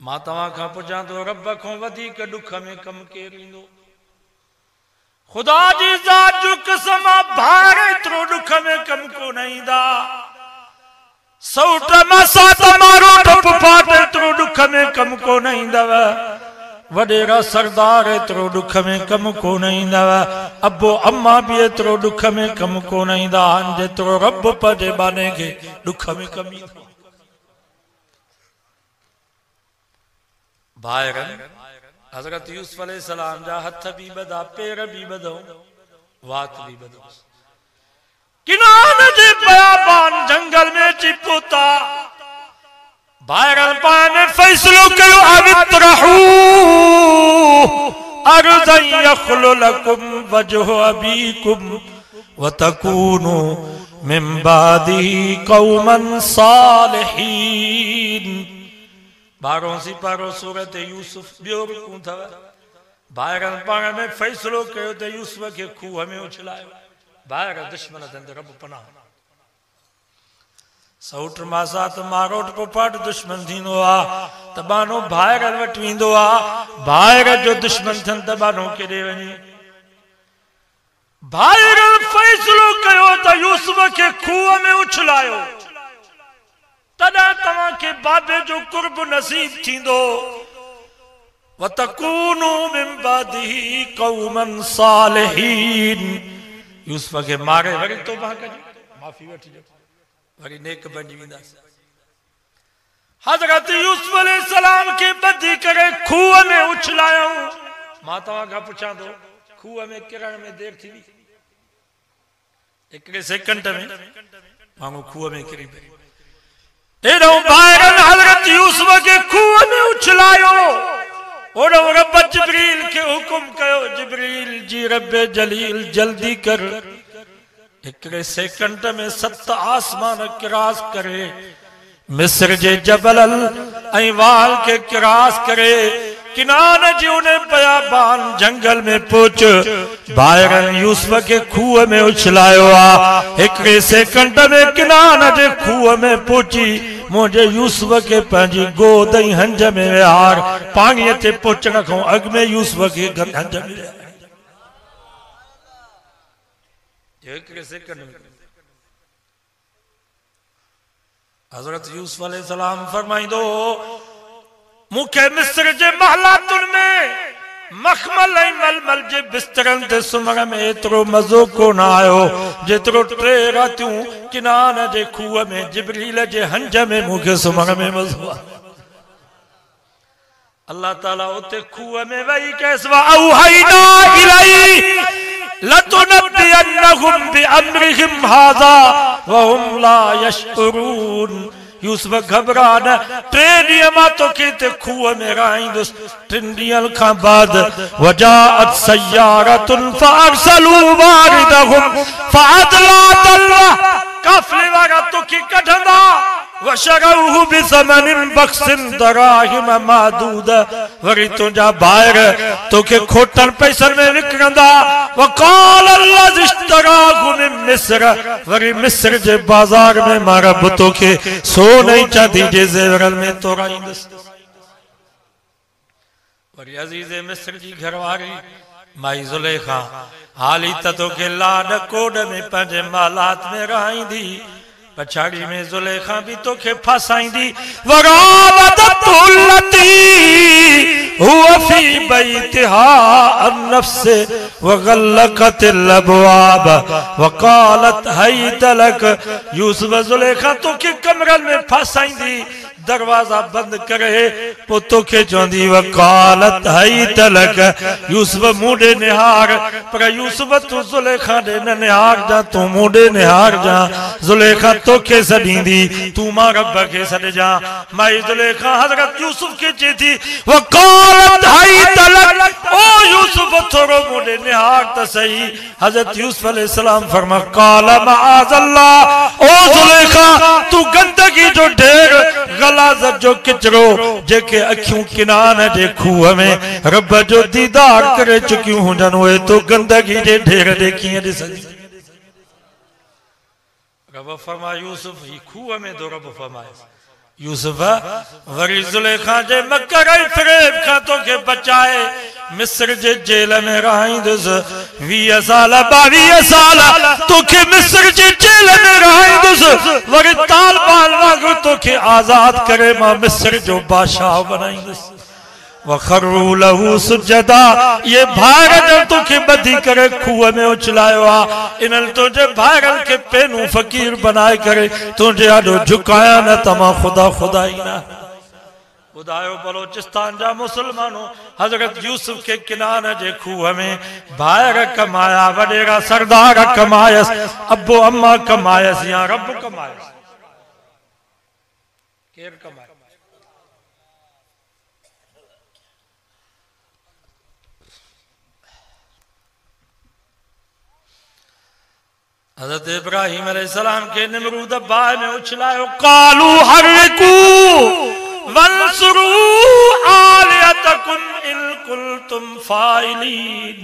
मां तव्हां खां पुछां थो रब खां वधीक ॾुख में कमु केरु ईंदो ख़ुदा जी ज़ात जो कसम भार एतिरो ॾुख में कमु कोन ईंदा सौट मसात मारो टप फाट एतिरो ॾुख में कमु कोन ईंदव वॾेरा सरदार एतिरो ॾुख में कमु कोन ईंदव अबो अम्मा बि एतिरो ॾुख में कमु कोन ईंदा आहिनि जेतिरो रब पंहिंजे बाने खे ॾुख में कमु ईंदो भाइरनि हज़रत यूसुफ अलैहिस्सलाम जा हथ भी ॿधा पेर भी ॿधो वात भी ॿधो किनान जे बयाबान जंगल में अची पहुता भाइरनि पाण में फ़ैसिलो कयो अवित्रहू अर्ज़न यख़्लु लकुम वजहु अबीकुम वतकूनु मिन बादी कौमन सालिहीन। 12 सिपारो सूरत यूसुफ बियो रुकूं था। भाइरनि पाण में फ़ैसिलो कयो त यूसुफ खे खूह में उछलायो। भाइर दुश्मन अथनि रब पनाह। सौट मासा त मारोट पोपाट दुश्मन थींदो आहे त बानो भाइर वटि वेंदो आहे। भाइर जो दुश्मन थियनि त बानो केॾे वञे। भाइर फ़ैसिलो कयो त यूसुफ खे खूह में उछलायो। तॾहिं तव्हांखे बाबे जो कुर्ब नसीब थींदो। वतकूनु मिन बादिही कौमन सालिहीन। यूसुफ खे मारे वरी तौबा कजो, माफ़ी वठिजो, वरी नेक बणिजी वेंदासीं। हज़रत यूसुफ अलैहिस्सलाम खे ॿधी करे खूह में उछलायूं। मां तव्हां खां पुछां थो, खूह में किरण में देरि थींदी? हिकिड़े सेकंड में माण्हू खूह में किरी पए। एॾो ॿाहिरनि हज़रत यूसुफ खे खूह में उछलायो। ओॾो रब जिब्रील खे हुकुम कयो, जिब्रील जी रब जलील जल्दी कर। हिकिड़े सेकंड में 7 आसमान क्रॉस करे मिस्र जे जबल ऐं वाल के क्रॉस करे किनान जी उन बयाबान जंगल में पहुच। भाइरनि यूसुफ के खूह में उछलायो आ। हिकिड़े सेकंड में किनान जे खूह में पहुची मुझे यूसुफ के पंहिंजी गोद ऐं हंज में विहार। पाणीअ ते पहुचण खां अॻु में यूसुफ के हंज में विहार। हिकिड़े सेकंड में हज़रत यूसुफ अलैहिस्सलाम फरमाईंदो, मूंखे मिस्र जे महलातुनि में मखमल ऐं मलमल जे बिस्तरनि ते सुम्हण में एतिरो मज़ो कोन आयो जेतिरो 3 रातियूं किनान जे खूह में जिब्रील जे हंज में मूंखे सुम्हण में मज़ो आयो। अल्लाह ताला उते खूह में वेही कैसि वा औहैना इलैहि लतुनब्बियन्नहुम बिअम्रिहिम हाज़ा वहुम ला यशउरून। यूसुफ घबरा न, 3 ॾींहं मां तोखे ते खूह में रहाईंदुसि। 3 ॾींहंनि खां बाद वजाअत सय्यारतुन फअरसलू वारिदहुम फअदला दल्वा। काफ़िले वारा तोखे कढंदा। वशरऊहु बिसमनिन बख्सिन दराहिम मादूद। वरी तुंहिंजा भाइर तोखे खोटनि पैसनि में विकिणंदा। वक़ाल अल्लज़ी इश्तराहु मिन मिस्र। वरी मिस्र जे बाज़ार में मां रब तोखे सोन ऐं चांदी जे ज़ेवरनि में तोराईंदुसि। वरी अज़ीज़े मिस्र जी घरवारी माई ज़ुलेखा हाली त तोखे लाड कोड में पंहिंजे मालात में रहाईंदी। पछाड़ी में ज़ुलेखा भी तोखे फासाईंदी। वरावदतुल्लती हुवा फी बैतिहा अन नफ्से वगल्लकतिल अबवाब वक़ालत हैत लक। यूसुफ ज़ुलेखा तोखे कमरनि में फासाईंदी, दरवाजा बंद करे पो तोखे चवंदी वक़ालत हैत लक। यूसुफ मूंडे निहार, पर यूसुफ तू ज़ुलेखा ॾे न निहार जा, तू मूंडे निहार जा। ज़ुलेखा तोखे सॾींदी, तू मां रब खे सॾिजां। माई ज़ुलेखा हज़रत यूसुफ खे चए थी वक़ालत हैत लक, ओ यूसुफ थोरो मूंडे निहार त सही। हज़रत यूसुफ अलैहिस्सलाम फरमा क़ाल मआज़ल्लाह, ओ ज़ुलेखा तू गंदगी जो ढेर गलाज़त जो किचरो जेके अखियूं किनान जे खूह में रब जो दीदार करे चुकियूं हुजनि उहे तो गंदगी जे ढेर ॾे कीअं ॾिसंदी। रब फरमा यूसुफ ही खूह में दो रब फरमाए यूसुफ वरी ज़ुलेखा जे मकर ऐं फ़रेब खां तोखे बचाए मिस्र जे जेल में रहाईंदुसि। 20 साल 22 साल तोखे मिस्र जे जेल में रहाईंदुसि। वरी ताल बाल वांगुरु तोखे आज़ाद करे मां मिस्र जो बादशाह बनाईंदुसि। वखरू लहू सुजदा। ये भाइर जन तोखे ॿधी करे खूह में उछलायो आ। इन्हनि तुंहिंजे भाइरनि खे पेनू फ़कीर बनाए करे तुंहिंजे आॾो झुकाया न त मां ख़ुदा ख़ुदाई न। ॿुधायो बलोचिस्तान जा मुसलमानों, हज़रत यूसुफ के किनान जे खूह में भाइर कमाया, वॾेरा सरदार कमायसि, अबो अम्मा कमायसि या रब कमायसि? केरु कमाए? हज़रत इब्राहिम अलैहिस्सलाम के निमरूद बाह में उछलायो, कालू हर्रिकू वंसुरू आलियतकुम इन कुंतुम फाइलीन।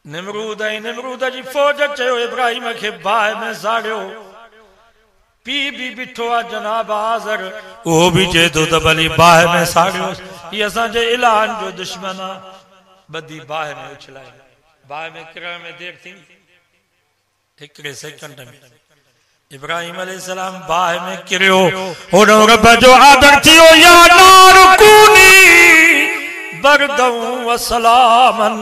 निमरूद जी फौज चयो इब्राहिम के बाह में साड़ियो। पी भी बिठो आ जनाब आज़र, वो भी चे तो भली बाह में साड़ियो। ये असांजे इलान जो दुश्मन आ, बदी बाह में उछलाए। बाह में किरण में देर थी, हिकड़े सेकंड में इब्राहिम अलैहिस्सलाम बाह में किरियो। होनो रब जो आदर थियो, या नार कूनी बरदम व सलामन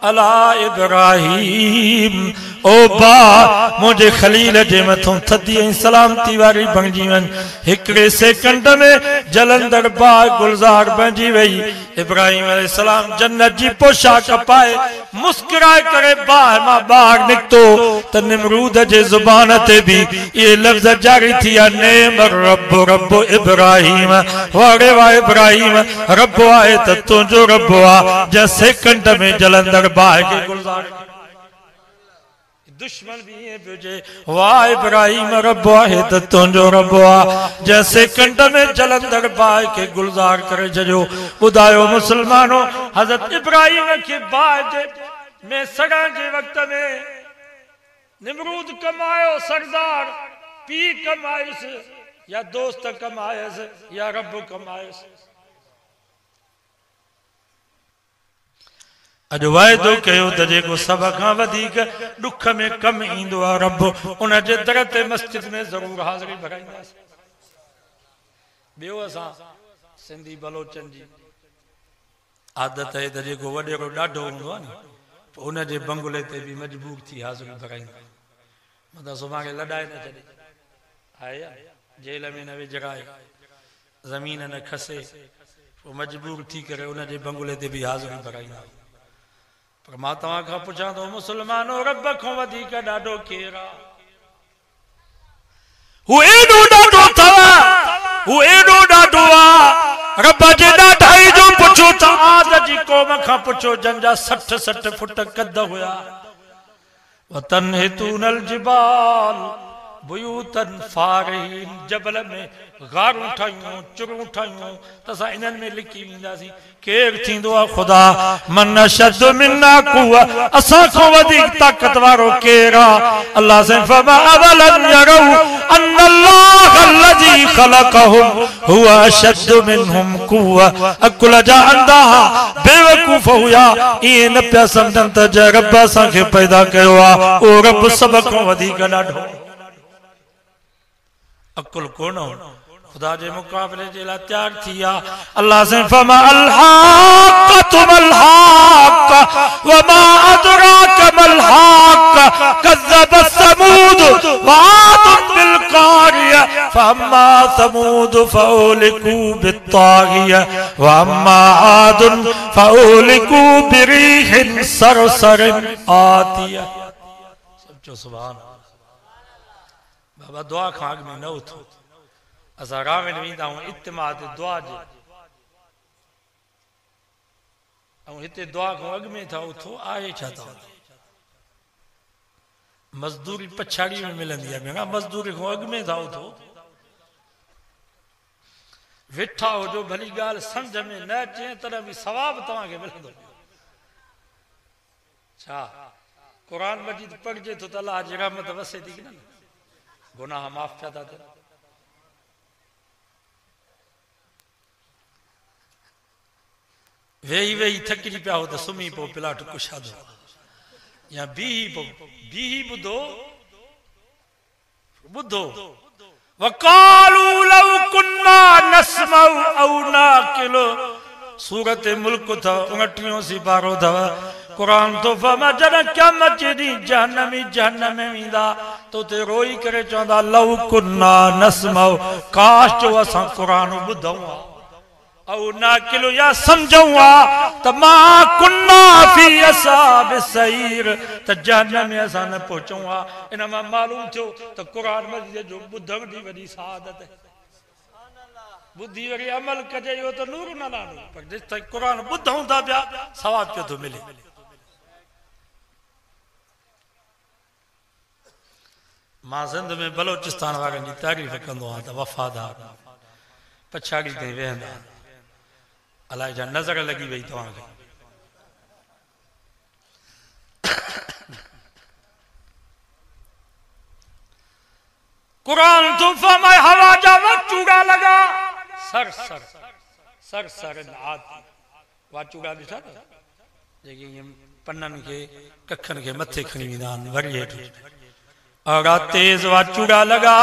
अला इब्राहिम। ओ बा मुझे खलील जे मथों थदी ऐं सलामती वारी बणजी वन। हिकड़े सेकंड में जलंदर बाग गुलजार बणजी वई। इब्राहिम अलैहिस्सलाम जन्नत जी पोशाक पाए मुस्कुराए करे बाह मां बाहर निकतो त निमरूद जे जुबान ते भी ये लफ्ज जारी थिया, नेम रब रब इब्राहिम। वारे वाह इब्राहिम, रब आए त तुंहिंजो रब आ जे सेकंड में जलंदर बाह के गुलजार। दुश्मन भी ये बुझे, वाह इब्राहिम रब आहे त तुंहिंजो रब आ जे सेकंड में जलंदर बाह के गुलजार करे छॾियो। ॿुधायो मुसलमानो, हज़रत इब्राहिम के बाह जे में सड़ण जे वक़्त में निमरूद कमायो सरदार, पी कमायुस या दोस्त कमायस या रब कमायस। अज वायदो कयो त जेको सब खां वधीक दुख में कम ईंदो आहे रब, उन जे दर ते मस्जिद में ज़रूर हाज़िरी भराईंदासीं। ॿियो असां सिंधी बलोचन जी आदत आहे त जेको वॾेरो ॾाढो हूंदो आहे न, उन जे बंगले ते बि मजबूर थी हाज़िरी भराईंदा। मतिलबु सुभाणे लॾाए न छॾे, आहे जेल में न विझराए, ज़मीन न खसे, पोइ मजबूर थी करे उन जे बंगले ते बि हाज़िरी भराईंदा। पर मां तव्हां खां पुछां थो मुसलमानो, रब खां वधीक ॾाढो केरु आहे? हू एॾो ॾाढो अथव, हू एॾो ॾाढो आहे। रब जे ॾाढाई जो पुछो त आद जी क़ौम खां पुछो, जंहिंजा 60 फुट कद हुया। वतन हितूनल जिबाल बुयूतन फारहीन, जबल में गारूं ठाहियूं, चुरूं ठाहियूं त असां इन्हनि में लिकी वेंदासीं। केरु थींदो आहे ख़ुदा? मन अशद मिन्ना कुव्वा, असां खां वधीक ताक़त वारो केरु आहे? अल्लाह से फमा अवलम यरौ अन्नल्लाह अल्लज़ी ख़लक़हुम हुवा अशद मिनहुम कुव्वा। अकुल जा अंधा बेवकूफ़ हुया, ईअं न पिया सम्झनि त जंहिं रब असांखे पैदा कयो आहे उहो रब सभ खां वधीक ॾाढो। अकुल कोन खुदा जे मुकाबले जे लाइ तैयार थी आहे। अल्लाह से फमा अलहाक़ मलहाक़ वमा अदराक मलहाक़ कज़्ज़ब समूद वआद बिलक़ारिया फअम्मा समूद फउलिकू बित्तागिया वअम्मा आद फउलिकू बिरीहिन सरसरिन आतिया। समझो सुभान बाबा, दुआ खां अॻु में न उथो। असां रावण वेंदा आहियूं इत्तिमाद दुआ जे, ऐं हिते दुआ खां अॻु में था उथो। आहे छा था? मज़दूरी पछाड़ी में मिलंदी आहे, भेण मज़दूरी खां अॻु में था उथो। वेठा हुजो, भली ॻाल्हि सम्झ में न अचे तॾहिं बि सवाबु तव्हांखे मिलंदो। छा क़ुर मजीद पढ़िजे थो त अलाह जी रहमत वसे थी न, गुनाह माफ़ थिया था थियनि। वेही वेही थकिजी पिया हो त सुम्ही पो पिलाट कुशादो, या बीही ॿुधो ॿुधो। वक़ालू लौ कुन्ना नस्मउ औ नाक़िलु, सूरत मुल्क था 29 सिपारो अथव। कुरान तो फरमा जॾहिं क़यामत जे ॾींहुं जहन्नम में वेंदा त उते रोई करे चवंदा लौ कुन्ना नस्मउ, काश जो असां क़ुरान ॿुधूं हा, औ नाक़िलु या सम्झूं हा त मां कुन्ना फी असहाब सईर, त जहन्नम में असां न पहुचूं हा। इन मां मालूम थियो त क़ुरान मजीद जो ॿुधण जी वॾी सआदत आहे। बुद्धि वरी अमल कजे इहो त नूर न लानो, पर जेसि ताईं क़ुरान ॿुधूं था पिया सवाब पियो थो मिले। मां सिंध में बलोचिस्तान वारनि जी तारीफ़ कंदो आहियां त वफ़ादार पछाड़ी ते वेहंदा अलाए छा नज़र लॻी वई तव्हांखे कुरान तूफ़ा में हवा जा वाचूड़ा लगा सर सर सर सर नाद वाचूड़ा ॾिठा त जेके पन्ननि खे कखनि खे मथे खणी वेंदा आहिनि वरी हेठि अड़ा तेज वाचूड़ा लगा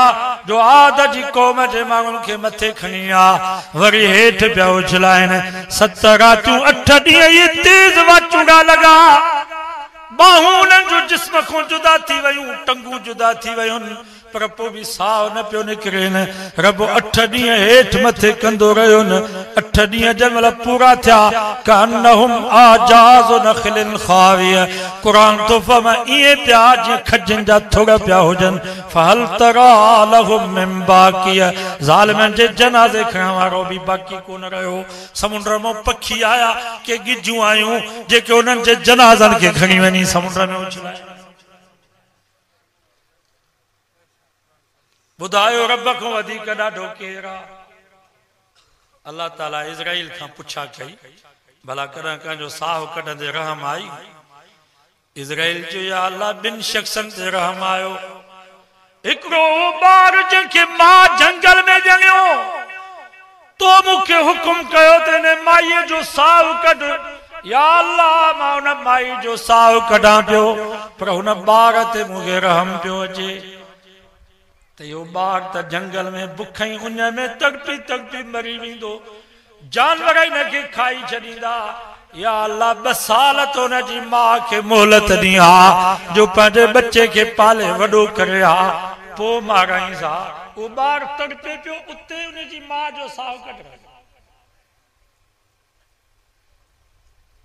जो आद जी कौम जे माण्हुनि खे मथे खणी आ वरी हेठि पिया उछलाइनि 7 रातियूं 8 ॾींहं ये तेज वाचूड़ा लगा बाहूं उन्हनि जो जिस्म खां जुदा थी वयूं टंगूं जुदा थी वयुनि पर पोइ बि साह न पियो निकिरेनि रब 8 ॾींहं हेठि मथे कंदो रहियो न 8 ॾींहं जंहिंमहिल पूरा थिया कअन्नहुम आजाज़ु नख़लिन ख़ाविय क़ुरान तोहफ़ा में ईअं पिया जीअं खजनि जा थोड़ पिया हुजनि फहल तरा लहुम मिन बाक़िय ज़ालिमनि जे जनाज़े खणण वारो बि बाक़ी कोन रहियो समुंड मां पखी आया के गिजूं आयूं जेके उन्हनि जे जनाज़नि खे खणी वञी समुंड में उछलाए बुधायो रब को वधीक ॾाढो केरु आहे अल्लाह ताला इज़राइल खां पुछा कई भला कॾहिं कंहिंजो साहु कढंदे रहम आई इज़राइल जो या अल्लाह 2 शख़्सनि ते रहम आयो हिकिड़ो ॿार जंहिंखे मां जंगल में ॼणियो तो मूंखे हुकुम कयो त हिन माईअ जो साहु कढ या अल्लाह मां हुन माई जो साहु कढां पियो पर हुन ॿार ते मूंखे रहम पियो अचे त यो ॿार त जंगल में बुख ई उन में तड़पी तड़पी मरी वेंदो जानवर हिन खे खाई छॾींदा या अल्लाह 2 साल तो हुन जी मां खे मोहलत ॾी हा जो पंहिंजे बच्चे खे पाले वॾो करे हा पोइ माराईंस हा उहो ॿार तड़पे पियो उते उन जी मां जो साहु कढ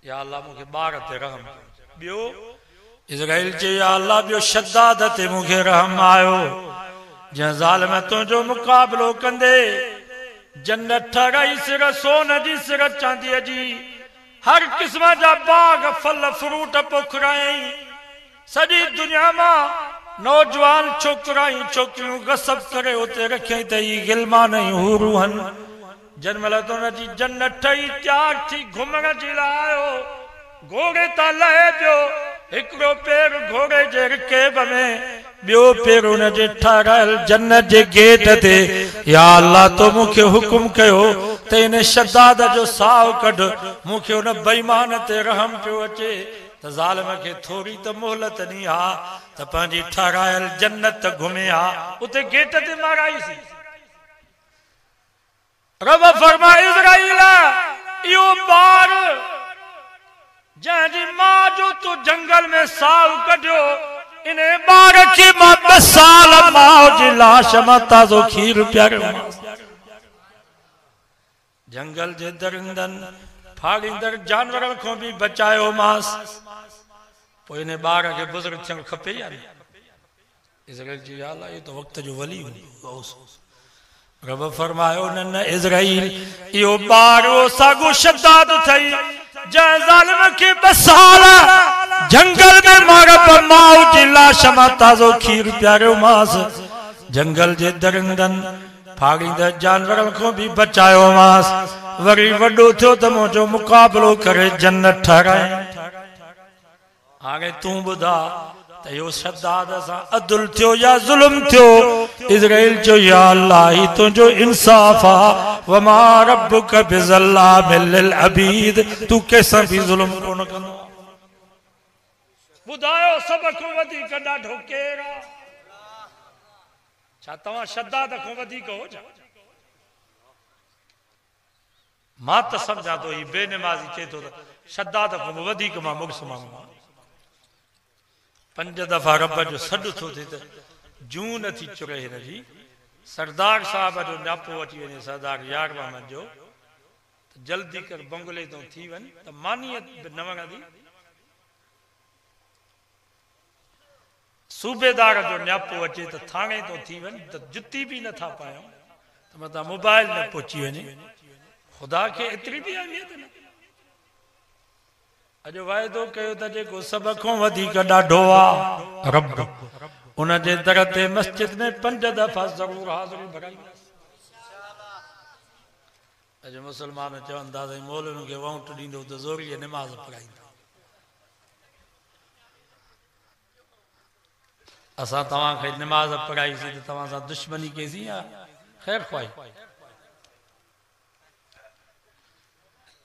या अल्लाह मूंखे ॿार ते रहम ॿियो इज़राइल चयो या अल्लाह ॿियो शद्दाद ते मूंखे रहम आयो जंहिं ज़ालिम तुंहिंजो मुक़ाबिलो कंदे जन्नत ठहिराई सिर सोन जी सिर चांदीअ जी हर क़िस्म जा बाग फल फ्रूट पोखराई सॼी दुनिया मां नौजवान छोकिराई छोकिरियूं गसब करे उते रखियईं त ही गिलमान हूरूं आहिनि जंहिंमहिल त हुन जी जन्नत ठही तयार थी घुमण जे लाइ आयो घोड़े तां लहे पियो हिकिड़ो पेर घोड़े जे रिकेब में ॿियो पेर हुन जे ठारायल जन्नत जे गेट ते या अल्लाह तो मूंखे हुकुम कयो त हिन शद्दाद जो साहु कढ मूंखे हुन बेईमान ते रहम पियो अचे त ज़ालिम खे थोरी त मोहलत ॾी हा त पंहिंजी ठारायल जन्नत घुमे हा उते गेट ते माराईसी रब फरमाए इज़राइल इहो ॿार जंहिंजी मां जो तूं जंगल में साहु कढियो इन ॿार खे मां 2 साल माउ जी लाश मां ताज़ो खीर पियारियो जंगल जे दरिंदनि फाड़ींदड़ जानवरनि खां बि बचायो मांस पोइ इन ॿार खे बुज़ुर्ग थियणु खपे या इज़राइल जी हाल आहे त वक़्त जो वली रब फरमायो न इज़राइल इहो ॿार साॻो शद्दाद अथई जंहिं ज़ालिम खे 2 साल जंगल में मारब माउ जी लाश मां ताज़ो खीर पियारियो मांस जंगल जे दरिंदनि फाड़ींदड़ जानवरनि खां बि बचायो मांस वरी वॾो थियो त मुंहिंजो मुक़ाबिलो करे जन्नत ठहिराए हाणे तूं ॿुधा त इहो शद्दाद सां अदल थियो या ज़ुल्म थियो इज़राइल जो या अल्लाह ही तुंहिंजो इंसाफ़ आहे वमा रब्बुक बिज़ल्लामिल लिल अबीद तूं कंहिंसां बि ज़ुल्म कोन कंदो ॿुधायो सभ खां वधीक ॾाढो केरु आहे छा तव्हां शद्दाद खां वधीक हो छा मां त सम्झां थो ही बेनमाज़ी चए थो त शद्दाद खां वधीक मां मुग़्स माण्हू 5 दफ़ा रब जो सॾु थो थिए त जूं नथी चुरे हिन जी सरदार साहब जो न्यापो अची वञे सरदार यार रहमान जो जल्दी कर बंगले तो थी वञ त मानियत न वणंदी सूबेदार जो न्यापो अचे त थाणे तो थी वञ त जुती भी नथा पायूं त मथां मोबाइल में पहुची वञे खुदा के एतरी भी अहमियत न अॼु वाइदो कयो त जेको सभ खां वधीक ॾाढो आहे रब उनजे दर ते मस्जिद में 5 दफ़ा ज़रूर हाज़िरी भराई। अॼु मुसलमान चवंदा त मौलवियुनि खे वोट ॾींदो त ज़ोरीअ निमाज़ पढ़ाईंदा। असां तव्हांखे निमाज़ पढ़ाईसीं त तव्हां सां दुश्मनी कईसीं या ख़ैर ख़्वाही?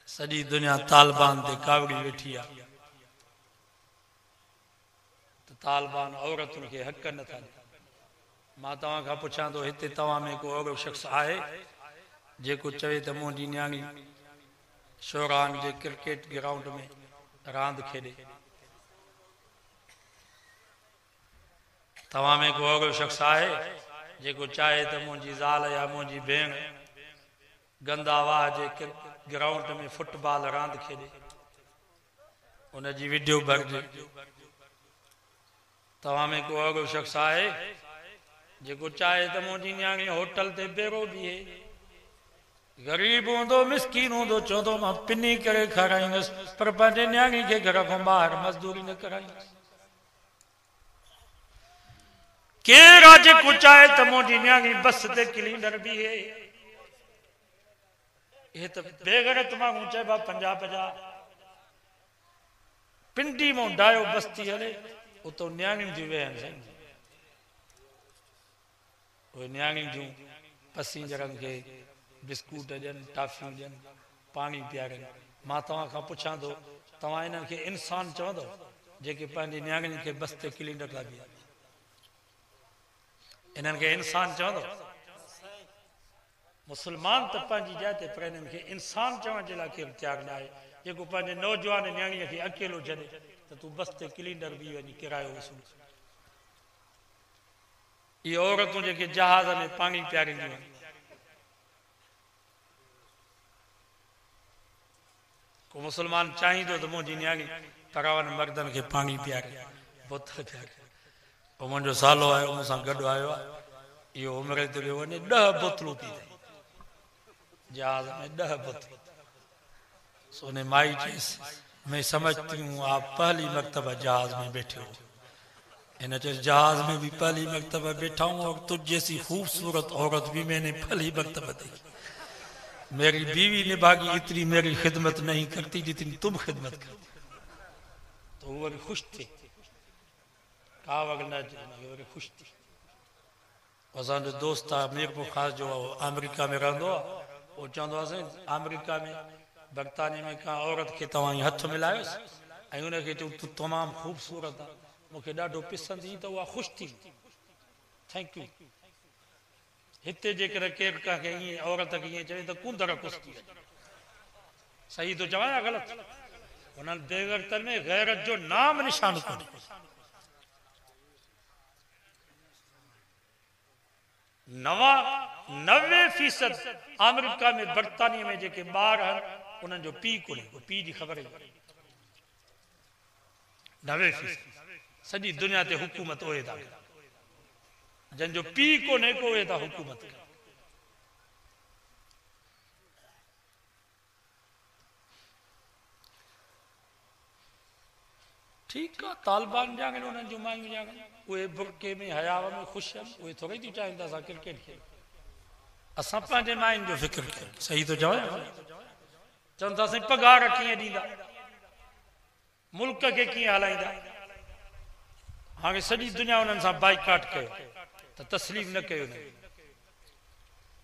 सॼी दुनिया तालिबान ते कावड़ी वेठी आहे त तालिबान औरतुनि खे हक़ नथा ॾियनि। मां तव्हां खां पुछां थो, हिते तव्हां में को अहिड़ो शख़्स आहे जेको चवे त मुंहिंजी न्याणी शोरान जे क्रिकेट ग्राउंड में रांदि खेॾे? तव्हां में को अहिड़ो शख़्स आहे जेको चाहे त मुंहिंजी ज़ाल या मुंहिंजी भेण गंदा वाह जे ग्राउंड में फुटबॉल रांदि खेॾे, उनजी वीडियो भरिजे? तव्हां में को अहिड़ो शख़्स आहे जेको चाहे त मुंहिंजी न्याणी होटल ते बेरो बीहे, ग़रीब हूंदो मिसकीन हूंदो, चवंदो मां पिनी करे खाराईंदुसि, पर पंहिंजे न्याणी खे घर खां ॿाहिरि मज़दूरी न कराईंदुसि? केरु आहे जेको चाहे त मुंहिंजी न्याणी बस ते क्लीनर बीहे? इहे त बेग़ैरत माण्हू चइबा 50-50। पिंडी मां डायो बस्ती हले उतो न्याणियूं थियूं वेहनि साईं। उहे न्याणियूं जूं पसींजरनि खे बिस्कुट ॾियनि, टाफियूं ॾियनि, पाणी पीआरनि। मां तव्हां खां पुछां थो, तव्हां इन्हनि खे इंसान चवंदो जेके पंहिंजी न्याणियुनि खे बस ते क्लीनर था बीहनि? इन्हनि खे इंसान चवंदो? मुसलमान त पंहिंजी जाइ ते, पर इन्हनि खे इंसान चवण जे लाइ केरु तयारु न आहे। जेको पंहिंजे नौजवान न्याणीअ खे अकेलो छॾे त तूं बस ते क्लीनर बि वञी किरायो वसूल। इहे औरतूं जेके जहाज़ में पाणी पीआरींदियूं आहिनि, को मुसलमान चाहींदो त मुंहिंजी न्याणी तरावनि मर्दनि खे पाणी पीआरे, बोतल पीआरे? पोइ मुंहिंजो सालो आयो, मूंसां गॾु आयो आहे, इहो उमिरि ते वियो वञे 10 बोतलूं पी अथई जहाज में, 10 बोतलूं। सोने माई चीज़ मैं समझती हूँ आप पहली मरतबा जहाज में बैठे हो। इन चीज जहाज में भी पहली मरतबा बैठा हूँ और तुझ जैसी खूबसूरत औरत भी मैंने पहली मरतबा देखी। मेरी बीवी ने बाकी इतनी मेरी खिदमत नहीं करती जितनी तुम खिदमत करती। तो वो बड़ी खुश थी, खुश थी। असांजो दोस्त आहे मीरपुर ख़ास जो अमेरिका में रहंदो आहे, वो चवंदो आहे अमेरिका में बर्तानिया में का औरत खे तव्हां हथ मिलायोसि ऐं उनखे चयो तूं तमामु ख़ूबसूरत आहे, मूंखे ॾाढो पसंदि ईंदी, त उहा ख़ुशि थी, थैंक यू। हिते जेकर केरु कंहिंखे ईअं औरत खे ईअं चवे त कुंदड़ ख़ुशि थी वञे। सही थो चवां या ग़लति? उन्हनि बेग़ैरतनि में ग़ैरत जो नाम निशान कोन्हे। 90% अमेरिका में बर्तानिया में जेके ॿार आहिनि उन्हनि जो पीउ कोन्हे, पीउ जी ख़बर ई 90%। सॼी दुनिया ते हुकूमत उहे था कनि, जंहिंजो पीउ कोन्हे को उहे था हुकूमत कनि। ठीकु आहे, तालिबान ॼाणनि, उन्हनि जूं मायूं ॼाणनि, उहे बुरके में हयाव में ख़ुशि आहिनि, उहे थोरी थियूं चाहिनि त असां क्रिकेट खेॾूं। असां पंहिंजे मायुनि जो फ़िक्र कयूं। सही थो चवां? चवनि था असां पघार कीअं ॾींदा, मुल्क खे कीअं हलाईंदा। हाणे सॼी दुनिया उन्हनि सां बाइकाट कयो त तस्लीम न कयो।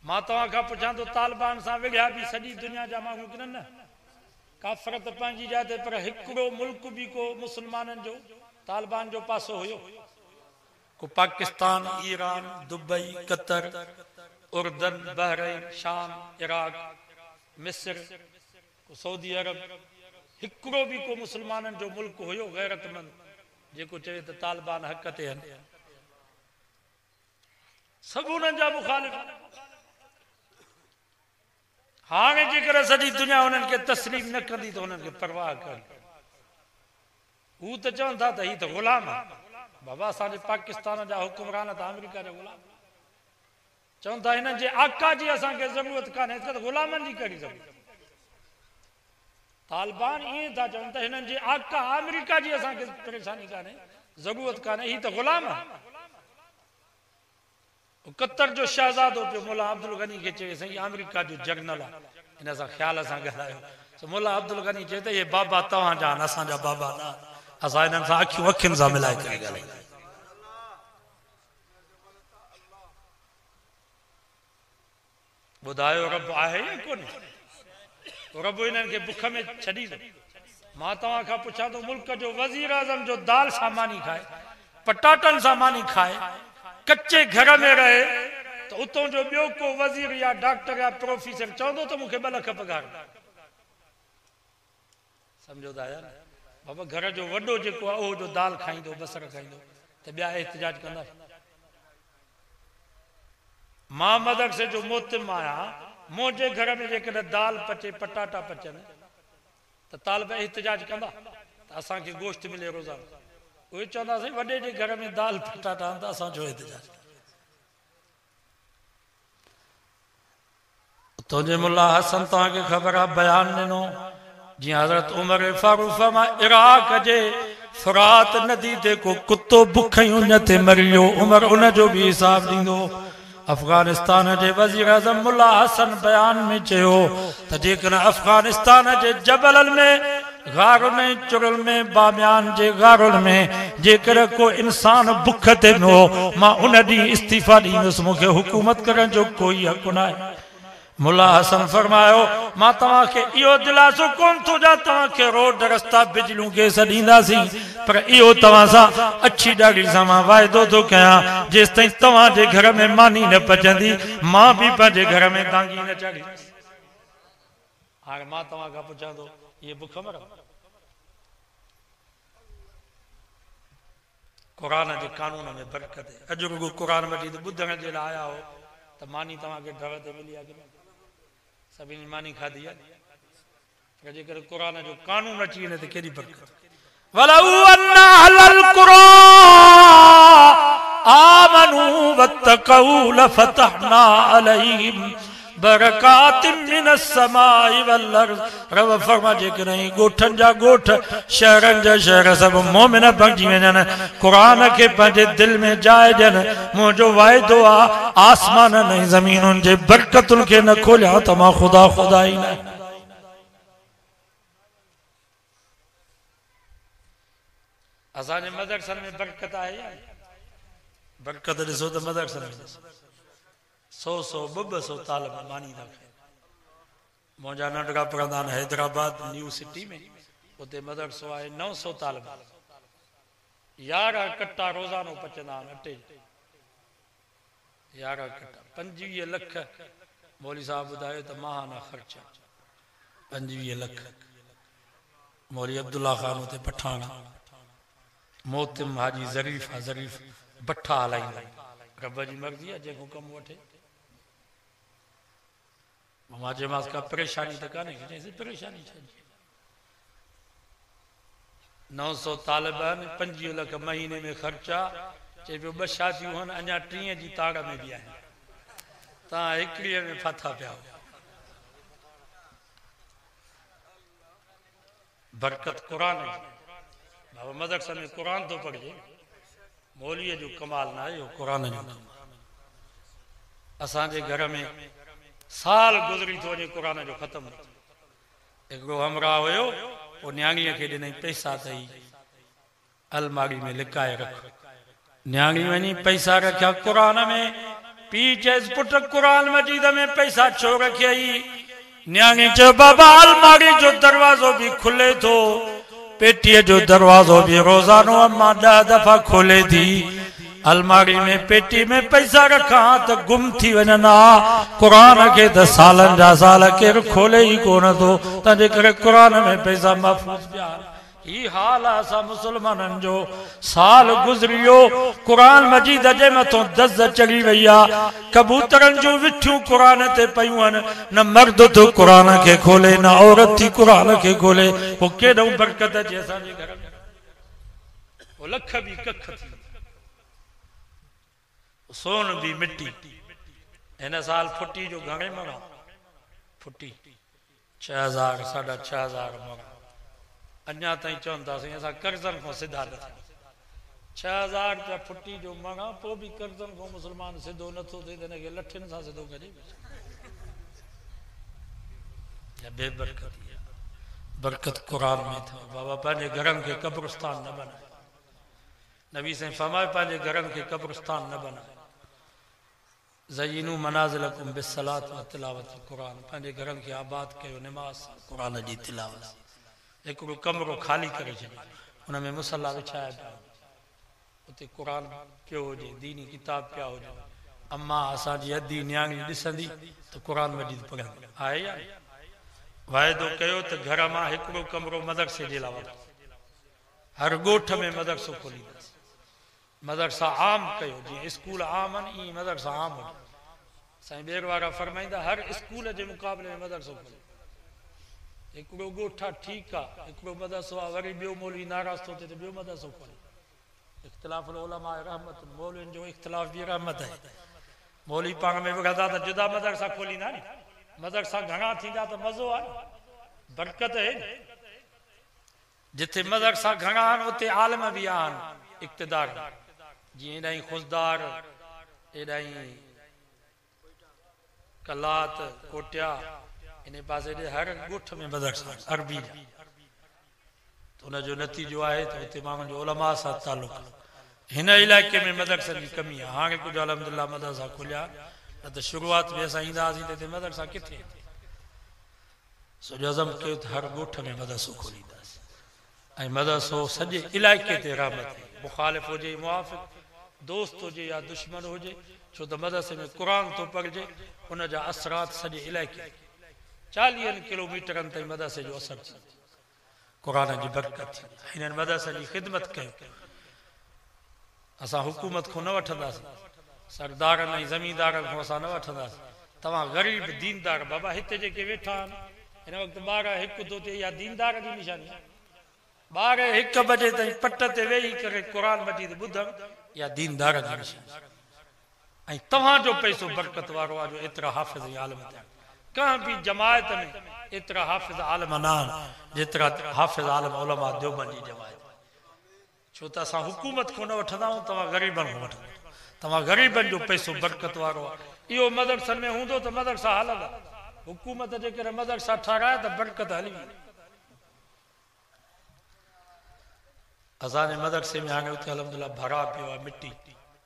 मां तव्हां खां पुछां थो, तालिबान सां विढ़िया बि सॼी दुनिया जा माण्हू किन न? काफ़र त पंहिंजी जाइ ते, पर हिकिड़ो मुल्क बि को मुसलमाननि जो तालिबान जो पासो हुयो? को पाकिस्तान, ईरान, दुबई, कतर, उर्दन, बहरीन, शाम, इराक, मिस्र, को सऊदी अरब, हिकिड़ो बि को मुसलमाननि जो मुल्क हुयो गैरतमंद जेको चवे त तालिबान हक़ ते आहिनि? सभु उन्हनि जा मुखालिफ़। हाणे जेकर सॼी दुनिया उन्हनि खे तस्लीम न कंदी त उन्हनि खे परवाह कनि। हू त चवनि था त हीअ त ग़ुलाम आहे। बाबा असांजे पाकिस्तान जा हुकुमरान त अमेरिका जा ग़ुलाम। चवनि था हिननि जे आका जी असांखे ज़रूरत कान्हे, त ग़ुलामनि जी कहिड़ी ज़रूरत? तालिबान ईअं था चवनि त हिननि जे आका अमेरिका जी असांखे परेशानी कान्हे, ज़रूरत कान्हे, हीअ त ग़ुलाम आहे। कतर जो शहजादो पे मुल्ला अब्दुल गनी के चए सही अमेरिका जो जर्नल आहे इन सां ख्याल सां ॻाल्हायो सो मुल्ला अब्दुल गनी चए त ये बाबा तव्हां जा आहिनि असांजा बाबा न असां इन्हनि सां अखियूं अखियुनि सां मिलाए करे ॻाल्हाईंदा ॿुधायो रब आहे या कोन्हे रब इन्हनि खे बुख में छॾी थो मां तव्हां खां पुछां थो मुल्क जो वज़ीर आज़म जो दाल सामानी खाए पटाटन सामानी खाए कच्चे घर में रहे तो उतों जो ॿियो को वज़ीर या डॉक्टर या प्रोफेसर चवंदो त मूंखे 2 लाख पगार समझो था यार बाबा घर जो वॾो जेको आहे उहो जो दाल खाईंदो बसर खाईंदो त ॿिया एहतिजाज कंदा मां मदरसे जो मोहतिम आहियां मुंहिंजे घर में जेकॾहिं दाल पचे पटाटा पचनि त तालिब एहतिजाज कंदा त असांखे गोश्त मिले रोज़ानो उहे चवंदासीं वॾे जे घर में दाल पटाटा आहिनि त असां छो एहतिजाज तुंहिंजे मुल्ला हसन तव्हांखे ख़बर आहे बयान ॾिनो जीअं हज़रत उमर फारूक फरमा इराक जे फुरात नदी ते को कुतो बुख ई उन ते मरी वियो उमर उन जो बि हिसाब ॾींदो अफगानिस्तान जे वज़ीर आज़म मुल्ला हसन बयान में चयो त जेकॾहिं अफगानिस्तान जे जबलनि में गारुनि में चुरल में बामियान जे गारुनि में जेकर को इंसान बुख ते हो मां उन ॾींहुं इस्तीफ़ा ॾींदुसि मूंखे हुकूमत करण जो कोई हक़ न आहे मुल्ला हसन फरमायो मां तव्हांखे इहो दिलासो कोन थो ॾियां तव्हांखे रोड रस्ता बिजलियूं गैस ॾींदासीं पर इहो तव्हां सां अछी ॾाढी सां मां वाइदो थो कयां जेसि ताईं तव्हांजे घर में मानी न पचंदी मां बि पंहिंजे घर में दांगी न चाढ़ींदुसि हाणे मां तव्हां खां पुछां थो इहे बुख मरम क़ुरान जे कानून में बरकत अॼु रुगो क़ुरान मजीद ॿुधण जे लाइ आया हो त मानी तव्हांखे ढर ते मिली आहे की न सभिनी मानी खाधी आहे जेकर क़ुरान जो कानून अची वञे त केॾी बरकत वलौ अन्ना अहलल क़ुरा आमनू वत्तक़ू लफतहना अलैहिम बरकातिम मिनस समाई वल अर्ज़ रब फरमा जेकॾहिं ॻोठनि जा ॻोठ शहरनि जा शहर सभु मोमिन बणिजी वञनि क़ुरान खे पंहिंजे दिलि में जाइ ॾियनि मुंहिंजो वाइदो आहे आसमाननि ऐं ज़मीनुनि जे बरकतुनि खे न खोलियां त मां ख़ुदा ख़ुदा ई न असांजे मदरसनि में बरकत आहे बरकत ॾिसो त मदरसनि में 100-200 तालिब मानी था खाइनि मुंहिंजा नंढड़ा पढ़ंदा आहिनि हैदराबाद न्यू सिटी में उते मदरसो आहे 900 तालिब 11 कट्टा रोज़ानो पचंदा आहिनि अटे 11 कट्टा 25 लख मौली साहब ॿुधायो त महाना ख़र्चा 25 लख मौली अब्दुल्ला ख़ान उते पठान मोहतिम हाजी ज़रीफ़ भट्ठा हलाईंदा रब जी मर्ज़ी आहे जेको कमु वठे मां चयोमांसि का परेशानी त कान्हे चईंसि परेशानी छा 900 तालिब आहिनि 25 लख महीने में ख़र्चा चए पियो 2 शादियूं आहिनि अञा 3 जी ताड़ में बि आहिनि तव्हां 1 में फाथा पिया बरकत क़ुरान बाबा मदरसे में क़ुरान थो पढ़जे मौलीअ जो कमाल न आहे क़ुरान जो असांजे घर में साल गुज़री थो वञे क़ुरान जो ख़तम हिकिड़ो हमरा हुयो पोइ न्याणीअ खे ॾिनई पैसा अथई अलमारी में लिकाए रख न्याणी वञी पैसा रखिया क़ुरान में पीउ चयसि पुट क़ुरान मजीद में पैसा छो रखियई न्याणी चयो बाबा अलमारी जो दरवाज़ो बि खुले थो पेटीअ जो दरवाज़ो बि रोज़ानो मां 10 दफ़ा खोले थी अलमारी में पेटी में पैसा रखां त गुम थी वञनि क़ुरान खे त सालनि जा साल केरु खोले ई कोन थो तंहिंजे करे क़ुरान में पैसा महफ़ूज़ पिया ही हाल आहे असां मुस्लमाननि जो साल गुज़रियो क़ुरान मजीद जे मथां दज़ चढ़ी वई आहे कबूतरनि जूं विठियूं क़ुरान ते पयूं आहिनि न मर्द थो क़ुरान खे खोले न औरत थी क़ुरान खे खोले पोइ केॾो बरकत अचे असांजे घर में पोइ लख बि कख थी सोन भी मिट्टी हिन साल फुटी जो घणे मणा फुटी 6000 6,500 मणा अञा ताईं चवंदासीं असां कर्ज़नि खां सिधा न थिया 6000 रुपया फुटी जो मांगा पोइ बि कर्ज़नि खां मुस्लमान सिधो नथो थिए त हिनखे लठियुनि सां सिधो करे बेबरकती आहे बरकत क़ुरान में अथव बाबा पंहिंजे घरनि खे क़ब्रिस्तान न बनाए नबी साईं फरमाए पंहिंजे घरनि खे क़ब्रिस्तान न बनाए ज़य्यिनू मनाज़िलकुम बिस्सलात व तिलावतिल क़ुरान पंहिंजे घरनि खे आबाद कयो निमाज़ क़ुरान जी तिलावत हिकिड़ो कमरो ख़ाली करे छॾियो हुन में मुसला विछाया पिया उते क़ुरान पियो हुजे दीनी किताब पिया हुजे अम्मा असांजी अधी न्याणी ॾिसंदी त क़ुरान मजीद पढ़ंदी आहे या वाइदो कयो त घर मां हिकिड़ो कमरो मदरसे जे लाइ वठो हर ॻोठ में मदरसो खोलींदासीं मदरसा आम कयो जीअं स्कूल आम आहिनि ईअं मदरसा आम हुजनि साईं ॿेर वारा फरमाईंदा हर स्कूल जे मुक़ाबले में मदरसो खोले हिकिड़ो ॻोठ आहे ठीकु आहे हिकिड़ो मदरसो आहे वरी ॿियो मौलवी नाराज़ थो थिए त ॿियो मदरसो खोले इख़्तिलाफ़ुल उलमा रहमत मौलवियुनि जो इख़्तिलाफ़ बि रहमत आहे मौलवी पाण में बि रहंदा त जुदा मदरसा खोलींदा नी मदरसा घणा थींदा त मज़ो आहे बरकत आहे जिथे मदरसा घणा आहिनि उते आलम बि आहिनि इक़्तिदार जीअं एॾाई ख़ुशदार एॾाई कलात कोटिया इन पासे हर ॻोठ में मदरसा अरबी तो उनजो नतीजो आहे त उते माण्हुनि जो उलमा सां तालुक़ हिन इलाइक़े में मदरसनि जी कमी आहे हाणे कुझु अलहमदुलिल्लाह मदरसा खुलिया न त शुरूआत में असां ईंदा हुआसीं त हिते मदरसा किथे सो अज़म कयो त हर ॻोठ में मदरसो खोलींदासीं ऐं मदरसो सॼे इलाइक़े ते रहमत आहे मुखालिफ़ हुजे मुआफ़िक़ दोस्त हुजे या दुश्मन हुजे छो त मदरसे में क़ुरान थो पढ़िजे उनजा असरात सॼे इलाइक़े 40 किलोमीटरनि ताईं मदरसे जो असरु थींदो क़ुरान जी बरकत थींदी हिननि मदरसे जी ख़िदमत कयो असां हुकूमत खां न वठंदासीं सरदारनि ऐं ज़मींदारनि खां असां न वठंदासीं तव्हां ग़रीब दीनदार बाबा हिते जेके वेठा आहिनि हिन वक़्तु 12:01 थो थिए इहा दीनदार जी निशानी 12:01 बजे ताईं पट ते वेही करे क़ुरान मजीद ॿुधण इहा दीनदार जी निशानी ऐं तव्हांजो पैसो बरकत वारो आहे जो एतिरा हाफ़िज़ ऐं आलिम थिया कंहिं बि जमायत में एतिरा हाफ़िज़ आलिम न आहिनि जेतिरा हाफ़िज़ आलिम उलमा देवबंद जी जमायत छो त असां हुकूमत खां न वठंदा आहियूं तव्हां ग़रीबनि खां वठंदा तव्हां ग़रीबनि जो पैसो बरकत वारो आहे इहो मदरसनि में हूंदो त मदरसा हलंदा हुकूमत जेकॾहिं मदरसा ठाराए त बरकत हली वेंदी असांजे मदरसे में हाणे उते अलहमदुलिल्लाह भरा पियो आहे मिटी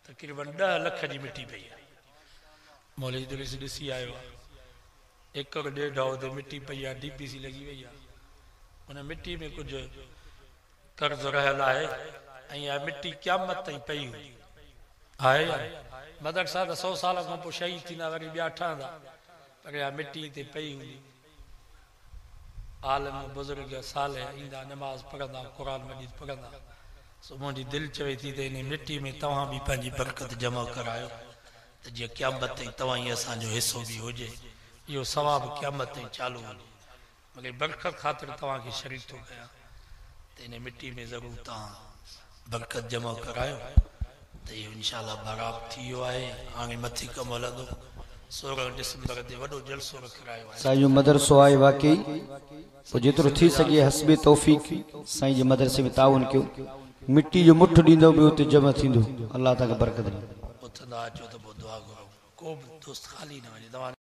तक़रीबन 10 लख जी मिटी पई आहे मौलवी इदरीस ॾिसी आयो आहे 1.5 ते मिटी पई आहे DPC लॻी वई आहे उन मिटी में कुझु कर्ज़ रहियल आहे ऐं इहा मिटी क़यामत ताईं पई हुई आहे मदरसा त 100 साल खां पोइ शहीद थींदा वरी ॿिया ठहंदा पर इहा मिटी ते पई हुई आलम बुज़ुर्ग साले ईंदा नमाज़ पढ़ंदा क़ुरान मजीद पढ़ंदा सो मुंहिंजी दिलि चवे थी त इन मिटी में तव्हां बि पंहिंजी बरकत जमा करायो त जीअं क़यामत ताईं तव्हां ई असांजो हिसो बि हुजे इहो सवाबु क़यामत ताईं चालू हले मगर बरकत ख़ातिर तव्हांखे शरीक थो कयां त इन मिटी में ज़रूरु तव्हां बरकत जमा करायो त इहो इंशाअल्लाह बराब थी वियो आहे हाणे मथे कमु हलंदो 16 डिसंबर ते वॾो जलसो रखायो आहे साईं जो मदरसो आहे वाकई पोइ जेतिरो थी सघे हस्बे तौफ़ीक़ साईं जे मदरसे में ताउन कयो मिट्टी जो मुठ ॾींदो बि उते जमा थींदो अल्लाह तव्हांखे बरकत ॾे उथंदा अचो त पोइ दुआ घुरो को बि दोस्त ख़ाली न वञे तव्हां